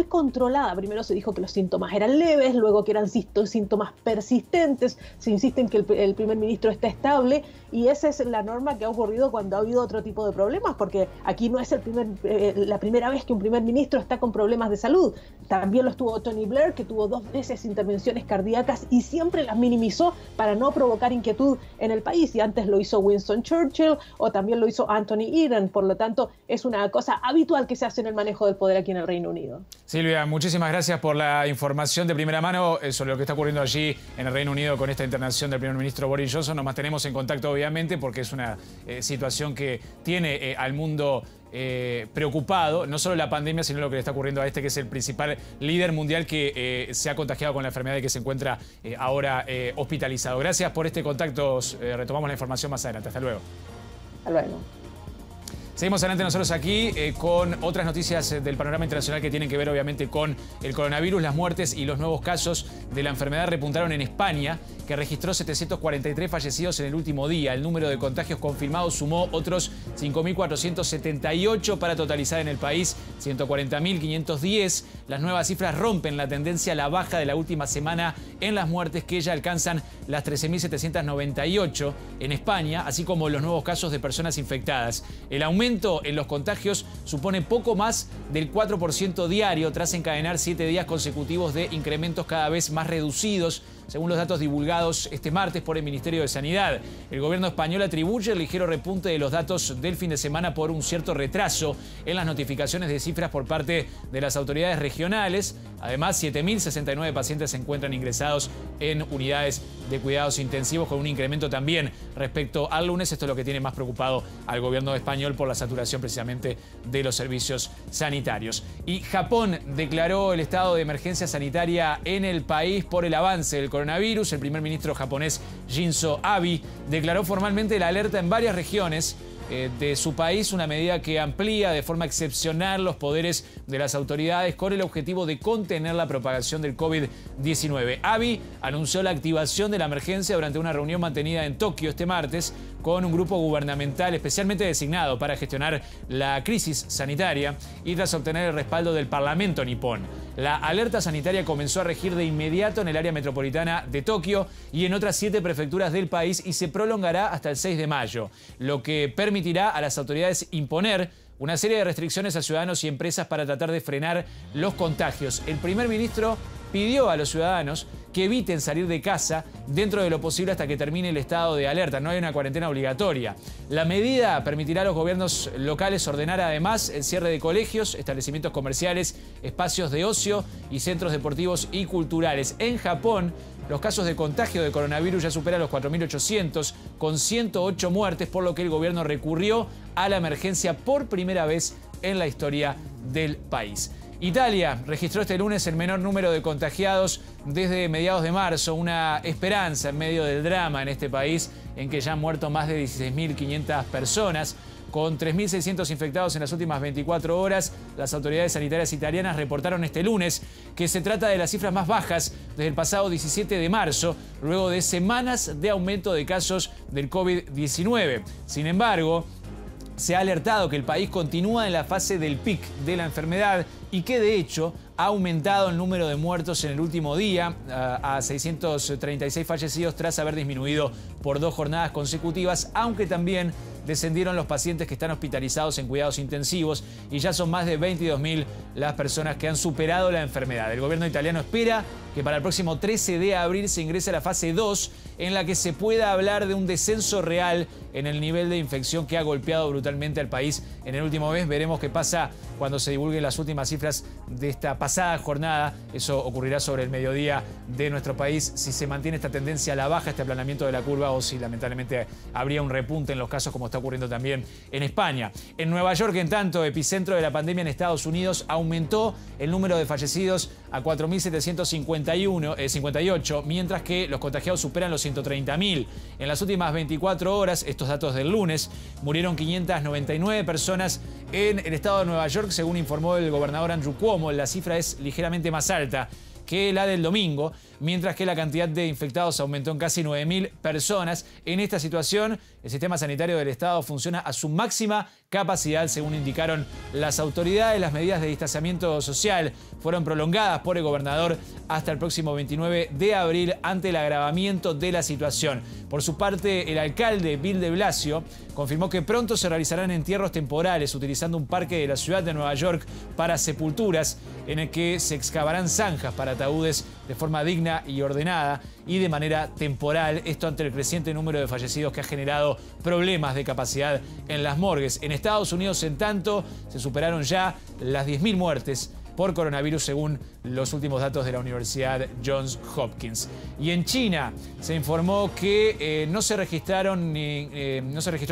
controlada. Primero se dijo que los síntomas eran leves, luego que eran síntomas persistentes, se insiste en que el primer ministro está estable y esa es la norma que ha ocurrido cuando ha habido otro tipo de problemas, porque aquí no es la primera vez que un primer ministro está con problemas de salud. También lo estuvo Tony Blair, que tuvo 2 veces intervenciones cardíacas y siempre las minimizó para no provocar inquietud en el país, y antes lo hizo Winston Churchill o también lo hizo Anthony Eden. Por lo tanto, es una cosa habitual que se hace en el manejo del poder aquí en el Reino Unido. Silvia, muchísimas gracias por la información de primera mano sobre lo que está ocurriendo allí en el Reino Unido con esta internación del primer ministro Boris Johnson. Nos mantenemos en contacto, obviamente, porque es una situación que tiene al mundo preocupado, no solo la pandemia, sino lo que le está ocurriendo a este, que es el principal líder mundial que se ha contagiado con la enfermedad y que se encuentra ahora hospitalizado. Gracias por este contacto. Retomamos la información más adelante. Hasta luego. Hasta luego. Seguimos adelante nosotros aquí con otras noticias del panorama internacional que tienen que ver obviamente con el coronavirus. Las muertes y los nuevos casos de la enfermedad repuntaron en España, que registró 743 fallecidos en el último día. El número de contagios confirmados sumó otros 5.478 para totalizar en el país 140.510. Las nuevas cifras rompen la tendencia a la baja de la última semana en las muertes, que ya alcanzan las 13.798 en España, así como los nuevos casos de personas infectadas. El aumento en los contagios supone poco más del 4% diario tras encadenar 7 días consecutivos de incrementos cada vez más reducidos, según los datos divulgados este martes por el Ministerio de Sanidad. El gobierno español atribuye el ligero repunte de los datos del fin de semana por un cierto retraso en las notificaciones de cifras por parte de las autoridades regionales. Además, 7.069 pacientes se encuentran ingresados en unidades de cuidados intensivos, con un incremento también respecto al lunes. Esto es lo que tiene más preocupado al gobierno español por la saturación precisamente de los servicios sanitarios. Y Japón declaró el estado de emergencia sanitaria en el país por el avance del coronavirus. El primer ministro japonés Shinzo Abe declaró formalmente la alerta en varias regiones de su país, una medida que amplía de forma excepcional los poderes de las autoridades con el objetivo de contener la propagación del COVID-19. Abe anunció la activación de la emergencia durante una reunión mantenida en Tokio este martes con un grupo gubernamental especialmente designado para gestionar la crisis sanitaria y tras obtener el respaldo del Parlamento nipón. La alerta sanitaria comenzó a regir de inmediato en el área metropolitana de Tokio y en otras 7 prefecturas del país y se prolongará hasta el 6 de mayo, lo que permitirá a las autoridades imponer una serie de restricciones a ciudadanos y empresas para tratar de frenar los contagios. El primer ministro pidió a los ciudadanos que eviten salir de casa dentro de lo posible hasta que termine el estado de alerta. No hay una cuarentena obligatoria. La medida permitirá a los gobiernos locales ordenar además el cierre de colegios, establecimientos comerciales, espacios de ocio y centros deportivos y culturales. En Japón, los casos de contagio de coronavirus ya superan los 4.800, con 108 muertes, por lo que el gobierno recurrió a la emergencia por primera vez en la historia del país. Italia registró este lunes el menor número de contagiados desde mediados de marzo, una esperanza en medio del drama en este país, en que ya han muerto más de 16.500 personas. Con 3.600 infectados en las últimas 24 horas, las autoridades sanitarias italianas reportaron este lunes que se trata de las cifras más bajas desde el pasado 17 de marzo, luego de semanas de aumento de casos del COVID-19. Sin embargo, se ha alertado que el país continúa en la fase del pic de la enfermedad y que de hecho ha aumentado el número de muertos en el último día a 636 fallecidos tras haber disminuido por 2 jornadas consecutivas, aunque también descendieron los pacientes que están hospitalizados en cuidados intensivos y ya son más de 22.000 las personas que han superado la enfermedad. El gobierno italiano espera que para el próximo 13 de abril se ingrese a la fase 2, en la que se pueda hablar de un descenso real en el nivel de infección que ha golpeado brutalmente al país en el último mes. Veremos qué pasa cuando se divulguen las últimas cifras de esta pasada jornada. Eso ocurrirá sobre el mediodía de nuestro país, si se mantiene esta tendencia a la baja, este aplanamiento de la curva, o si lamentablemente habría un repunte en los casos, como está ocurriendo también en España. En Nueva York, en tanto, epicentro de la pandemia en Estados Unidos, aumentó el número de fallecidos a 4.758, mientras que los contagiados superan los 130.000. En las últimas 24 horas, estos datos del lunes, murieron 599 personas en el estado de Nueva York, según informó el gobernador Andrew Cuomo. La cifra es ligeramente más alta que la del domingo, mientras que la cantidad de infectados aumentó en casi 9.000 personas. En esta situación, el sistema sanitario del estado funciona a su máxima capacidad, según indicaron las autoridades. Las medidas de distanciamiento social fueron prolongadas por el gobernador hasta el próximo 29 de abril ante el agravamiento de la situación. Por su parte, el alcalde Bill de Blasio confirmó que pronto se realizarán entierros temporales utilizando un parque de la ciudad de Nueva York para sepulturas, en el que se excavarán zanjas para ataúdes de forma digna y ordenada y de manera temporal. Esto ante el creciente número de fallecidos que ha generado problemas de capacidad en las morgues. En Estados Unidos, en tanto, se superaron ya las 10.000 muertes por coronavirus según los últimos datos de la Universidad Johns Hopkins. Y en China se informó que no se registró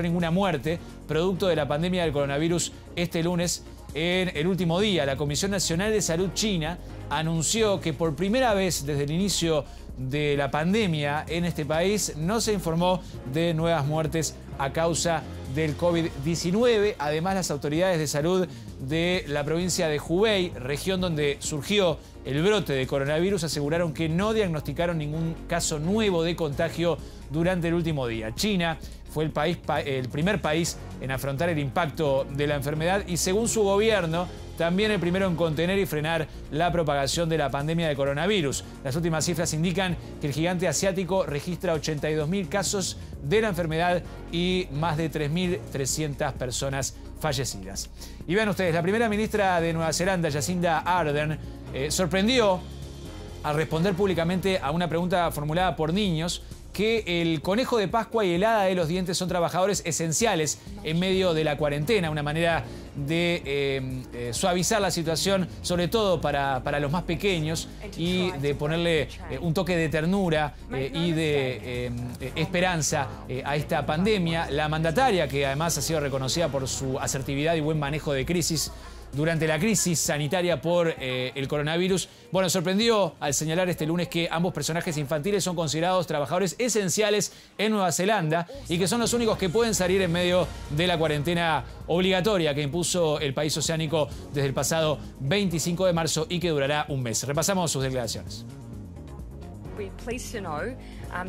ninguna muerte producto de la pandemia del coronavirus este lunes. En el último día, la Comisión Nacional de Salud China anunció que por primera vez desde el inicio de la pandemia en este país no se informó de nuevas muertes a causa del COVID-19. Además, las autoridades de salud de la provincia de Hubei, región donde surgió el brote de coronavirus, aseguraron que no diagnosticaron ningún caso nuevo de contagio durante el último día. China fue el primer país en afrontar el impacto de la enfermedad y, según su gobierno, también el primero en contener y frenar la propagación de la pandemia de coronavirus. Las últimas cifras indican que el gigante asiático registra 82.000 casos de la enfermedad y más de 3.300 personas fallecidas. Y vean ustedes, la primera ministra de Nueva Zelanda, Jacinda Ardern, sorprendió al responder públicamente a una pregunta formulada por niños que el conejo de Pascua y el hada de los dientes son trabajadores esenciales en medio de la cuarentena, una manera de suavizar la situación, sobre todo para los más pequeños, y de ponerle un toque de ternura y de esperanza a esta pandemia. La mandataria, que además ha sido reconocida por su asertividad y buen manejo de crisis durante la crisis sanitaria por el coronavirus, bueno, sorprendió al señalar este lunes que ambos personajes infantiles son considerados trabajadores esenciales en Nueva Zelanda y que son los únicos que pueden salir en medio de la cuarentena obligatoria que impuso el país oceánico desde el pasado 25 de marzo y que durará un mes. Repasamos sus declaraciones. We're pleased to know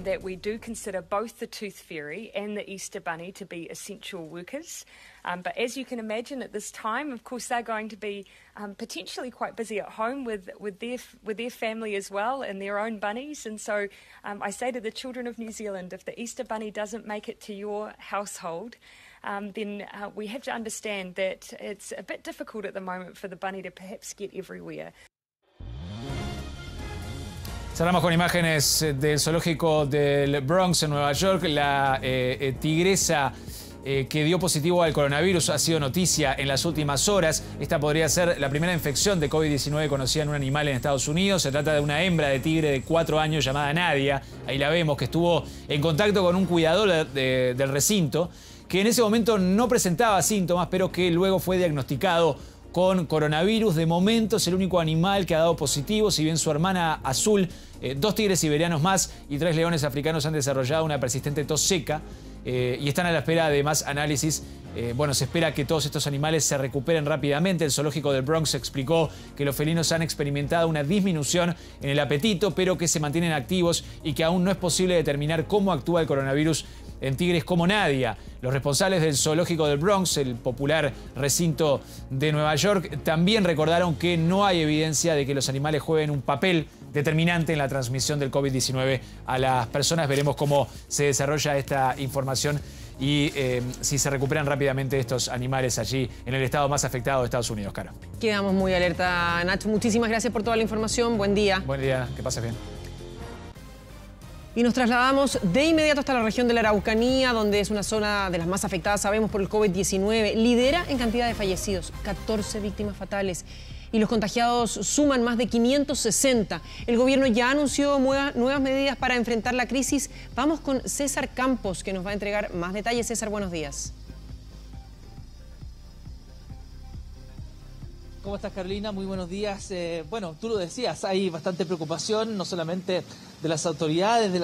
that we do consider both the Tooth Fairy and the Easter Bunny to be essential workers. But as you can imagine, at this time, of course, they're going to be potentially quite busy at home with their family as well and their own bunnies. And so I say to the children of New Zealand, if the Easter Bunny doesn't make it to your household, then we have to understand that it's a bit difficult at the moment for the bunny to perhaps get everywhere. Cerramos con imágenes del zoológico del Bronx en Nueva York. La tigresa que dio positivo al coronavirus ha sido noticia en las últimas horas. Esta podría ser la primera infección de COVID-19 conocida en un animal en Estados Unidos. Se trata de una hembra de tigre de 4 años llamada Nadia. Ahí la vemos, que estuvo en contacto con un cuidador del recinto, que en ese momento no presentaba síntomas, pero que luego fue diagnosticado con coronavirus. De momento es el único animal que ha dado positivo, si bien su hermana Azul, 2 tigres siberianos más y 3 leones africanos han desarrollado una persistente tos seca y están a la espera de más análisis. Bueno, se espera que todos estos animales se recuperen rápidamente. El zoológico del Bronx explicó que los felinos han experimentado una disminución en el apetito, pero que se mantienen activos y que aún no es posible determinar cómo actúa el coronavirus en tigres como Nadia. Los responsables del zoológico del Bronx, el popular recinto de Nueva York, también recordaron que no hay evidencia de que los animales jueguen un papel determinante en la transmisión del COVID-19 a las personas. Veremos cómo se desarrolla esta información y si se recuperan rápidamente estos animales allí en el estado más afectado de Estados Unidos, Caro. Quedamos muy alerta, Nacho. Muchísimas gracias por toda la información. Buen día. Buen día, que pases bien. Y nos trasladamos de inmediato hasta la región de la Araucanía, donde es una zona de las más afectadas, sabemos, por el COVID-19. Lidera en cantidad de fallecidos, 14 víctimas fatales. Y los contagiados suman más de 560. El gobierno ya anunció nuevas medidas para enfrentar la crisis. Vamos con César Campos, que nos va a entregar más detalles. César, buenos días. ¿Cómo estás, Carolina? Muy buenos días. Bueno, tú lo decías, hay bastante preocupación, no solamente de las autoridades, de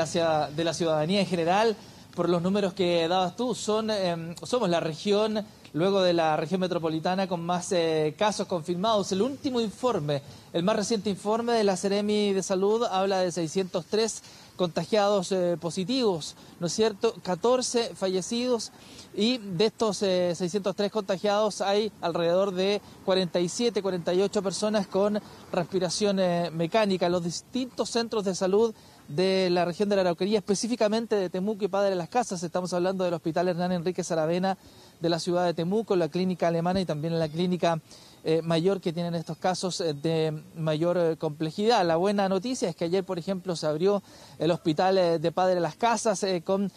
la ciudadanía en general, por los números que dabas tú. Somos la región, luego de la región metropolitana, con más casos confirmados. El último informe, el más reciente informe de la Seremi de Salud, habla de 603 contagiados positivos, ¿no es cierto? 14 fallecidos. Y de estos 603 contagiados hay alrededor de 47, 48 personas con respiración mecánica. Los distintos centros de salud de la región de la Araucanía, específicamente de Temuco y Padre Las Casas, estamos hablando del Hospital Hernán Enríquez Aravena de la ciudad de Temuco, la clínica alemana y también la clínica mayor, que tienen estos casos de mayor complejidad. La buena noticia es que ayer, por ejemplo, se abrió el Hospital de Padre Las Casas con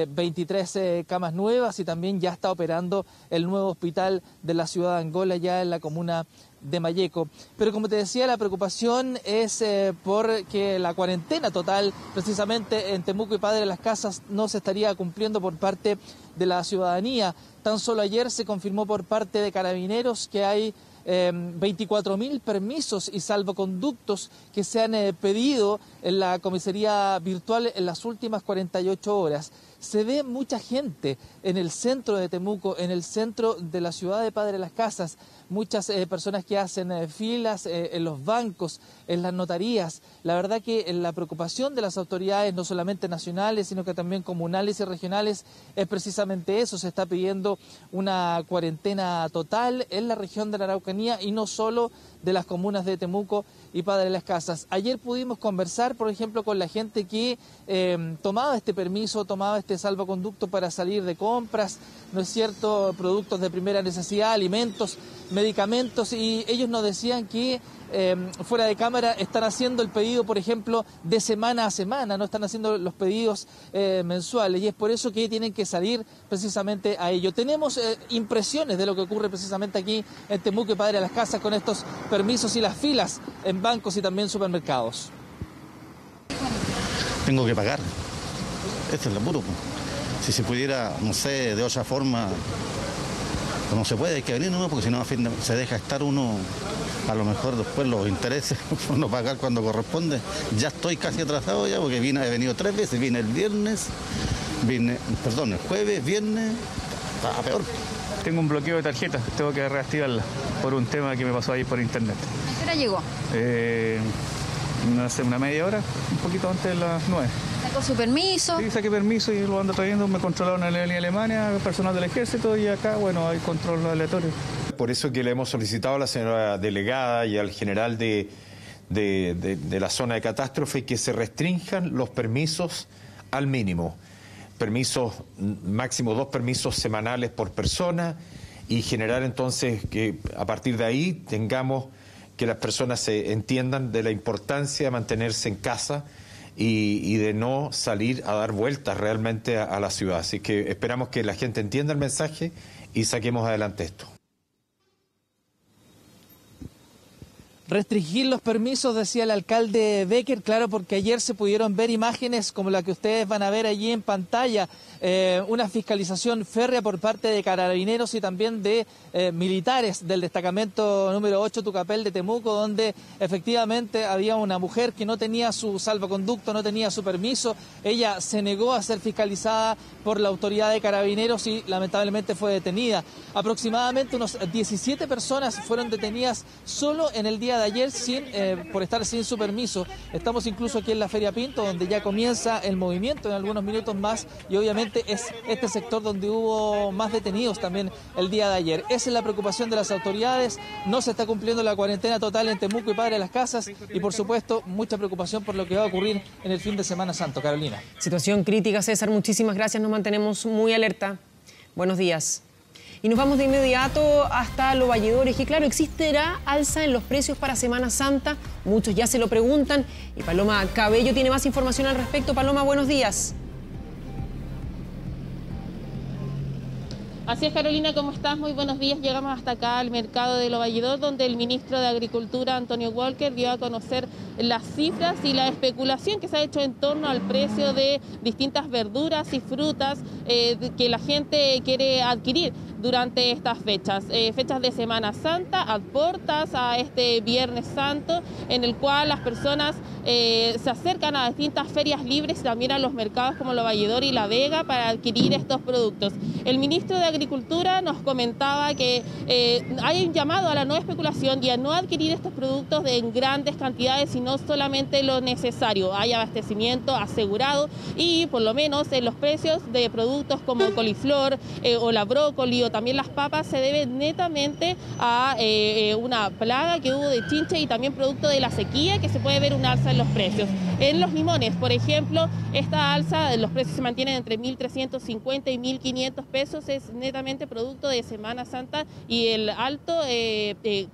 23 camas nuevas, y también ya está operando el nuevo hospital de la ciudad de Angola, ya en la comuna de Malleco. Pero como te decía, la preocupación es porque la cuarentena total, precisamente en Temuco y Padre Las Casas, no se estaría cumpliendo por parte de la ciudadanía. Tan solo ayer se confirmó por parte de Carabineros que hay 24.000 permisos y salvoconductos que se han pedido en la comisaría virtual en las últimas 48 horas. Se ve mucha gente en el centro de Temuco, en el centro de la ciudad de Padre Las Casas, muchas personas que hacen filas en los bancos, en las notarías. La verdad que la preocupación de las autoridades, no solamente nacionales, sino que también comunales y regionales, es precisamente eso. Se está pidiendo una cuarentena total en la región de la Araucanía y no solo de las comunas de Temuco y Padre Las Casas. Ayer pudimos conversar, por ejemplo, con la gente que tomaba este permiso, tomaba este salvoconducto para salir de compras, ¿no es cierto?, productos de primera necesidad, alimentos, medicamentos, y ellos nos decían que fuera de cámara están haciendo el pedido, por ejemplo, de semana a semana, no están haciendo los pedidos mensuales, y es por eso que tienen que salir precisamente a ello. Tenemos impresiones de lo que ocurre precisamente aquí en Temuco y Padre Las Casas con estos permisos y las filas en bancos y también supermercados. Tengo que pagar, este es el apuro. Si se pudiera, no sé, de otra forma, no se puede, hay que venir, ¿no? Porque si no se deja estar uno, a lo mejor después los intereses, por no pagar cuando corresponde. Ya estoy casi atrasado ya, porque he venido 3 veces, vine el viernes, el jueves, viernes, estaba peor. Tengo un bloqueo de tarjeta, tengo que reactivarla por un tema que me pasó ahí por internet. ¿A qué hora llegó? Hace una media hora, un poquito antes de las 9. ¿Sacó su permiso? Sí, saqué permiso y lo ando trayendo. Me controlaron en la línea Alemania, personal del ejército, y acá, bueno, hay control aleatorio. Por eso que le hemos solicitado a la señora delegada y al general de la zona de catástrofe que se restrinjan los permisos al mínimo. Permisos, máximo 2 permisos semanales por persona, y generar entonces que a partir de ahí tengamos que las personas se entiendan de la importancia de mantenerse en casa y de no salir a dar vueltas realmente a la ciudad. Así que esperamos que la gente entienda el mensaje y saquemos adelante esto. Restringir los permisos, decía el alcalde Becker, claro, porque ayer se pudieron ver imágenes como la que ustedes van a ver allí en pantalla, una fiscalización férrea por parte de Carabineros y también de militares del destacamento número 8 Tucapel de Temuco, donde efectivamente había una mujer que no tenía su salvoconducto, no tenía su permiso. Ella se negó a ser fiscalizada por la autoridad de Carabineros y lamentablemente fue detenida. Aproximadamente unos 17 personas fueron detenidas solo en el día de ayer por estar sin su permiso. Estamos incluso aquí en la Feria Pinto, donde ya comienza el movimiento en algunos minutos más, y obviamente es este sector donde hubo más detenidos también el día de ayer. Esa es la preocupación de las autoridades. No se está cumpliendo la cuarentena total en Temuco y Padre Las Casas, y por supuesto mucha preocupación por lo que va a ocurrir en el fin de Semana Santo. Carolina. Situación crítica, César, muchísimas gracias, nos mantenemos muy alerta. Buenos días. Y nos vamos de inmediato hasta Los Valledores, que claro, existirá alza en los precios para Semana Santa. Muchos ya se lo preguntan y Paloma Cabello tiene más información al respecto. Paloma, buenos días. Así es, Carolina, ¿cómo estás? Muy buenos días. Llegamos hasta acá al mercado de Los Valledores, donde el ministro de Agricultura, Antonio Walker, dio a conocer las cifras y la especulación que se ha hecho en torno al precio de distintas verduras y frutas que la gente quiere adquirir durante estas fechas. Fechas de Semana Santa, a puertas a este Viernes Santo, en el cual las personas se acercan a distintas ferias libres y también a los mercados como Los Valledores y La Vega para adquirir estos productos. El ministro de Agricultura nos comentaba que hay un llamado a la no especulación y a no adquirir estos productos en grandes cantidades, sino solamente lo necesario. Hay abastecimiento asegurado y por lo menos en los precios de productos como coliflor o la brócoli o también las papas se deben netamente a una plaga que hubo de chinche y también producto de la sequía, que se puede ver un alza en los precios. En los limones, por ejemplo, esta alza, los precios se mantienen entre 1.350 y 1.500 pesos, es netamente producto de Semana Santa y el alto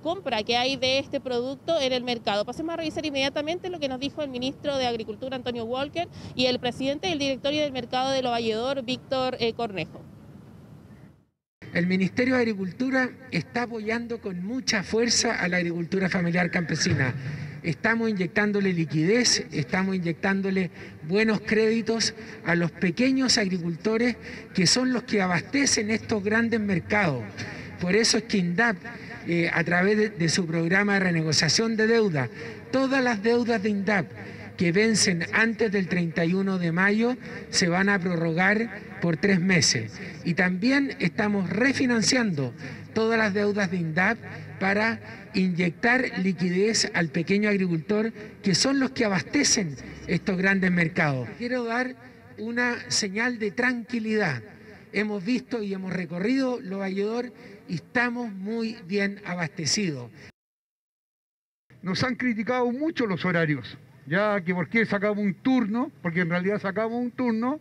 compra que hay de este producto en el mercado. Pasemos a revisar inmediatamente lo que nos dijo el ministro de Agricultura, Antonio Walker, y el presidente del directorio del mercado de Los Valledores, Víctor Cornejo. El Ministerio de Agricultura está apoyando con mucha fuerza a la agricultura familiar campesina. Estamos inyectándole liquidez, estamos inyectándole buenos créditos a los pequeños agricultores que son los que abastecen estos grandes mercados. Por eso es que INDAP, a través de su programa de renegociación de deuda, todas las deudas de INDAP que vencen antes del 31 de mayo se van a prorrogar por 3 meses. Y también estamos refinanciando todas las deudas de INDAP para inyectar liquidez al pequeño agricultor, que son los que abastecen estos grandes mercados. Quiero dar una señal de tranquilidad. Hemos visto y hemos recorrido Los Valledor y estamos muy bien abastecidos. Nos han criticado mucho los horarios, ya que por qué sacamos un turno, porque en realidad sacamos un turno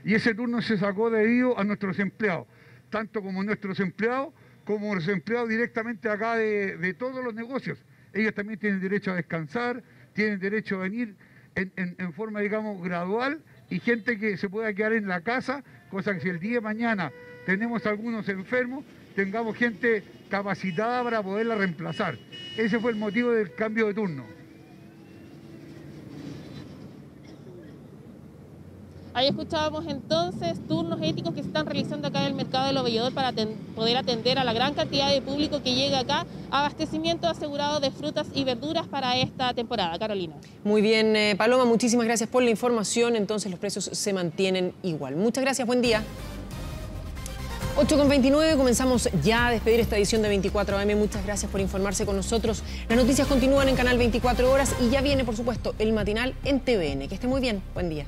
y ese turno se sacó debido a nuestros empleados, tanto como nuestros empleados como los empleados directamente acá de todos los negocios. Ellos también tienen derecho a descansar, tienen derecho a venir en forma, digamos, gradual, y gente que se pueda quedar en la casa, cosa que si el día de mañana tenemos algunos enfermos, tengamos gente capacitada para poderla reemplazar. Ese fue el motivo del cambio de turno. Ahí escuchábamos entonces turnos éticos que se están realizando acá en el mercado de Los Valledor para poder atender a la gran cantidad de público que llega acá. Abastecimiento asegurado de frutas y verduras para esta temporada. Carolina. Muy bien, Paloma, muchísimas gracias por la información. Entonces los precios se mantienen igual. Muchas gracias, buen día. 8:29, comenzamos ya a despedir esta edición de 24 AM. Muchas gracias por informarse con nosotros. Las noticias continúan en Canal 24 Horas y ya viene, por supuesto, el matinal en TVN. Que esté muy bien, buen día.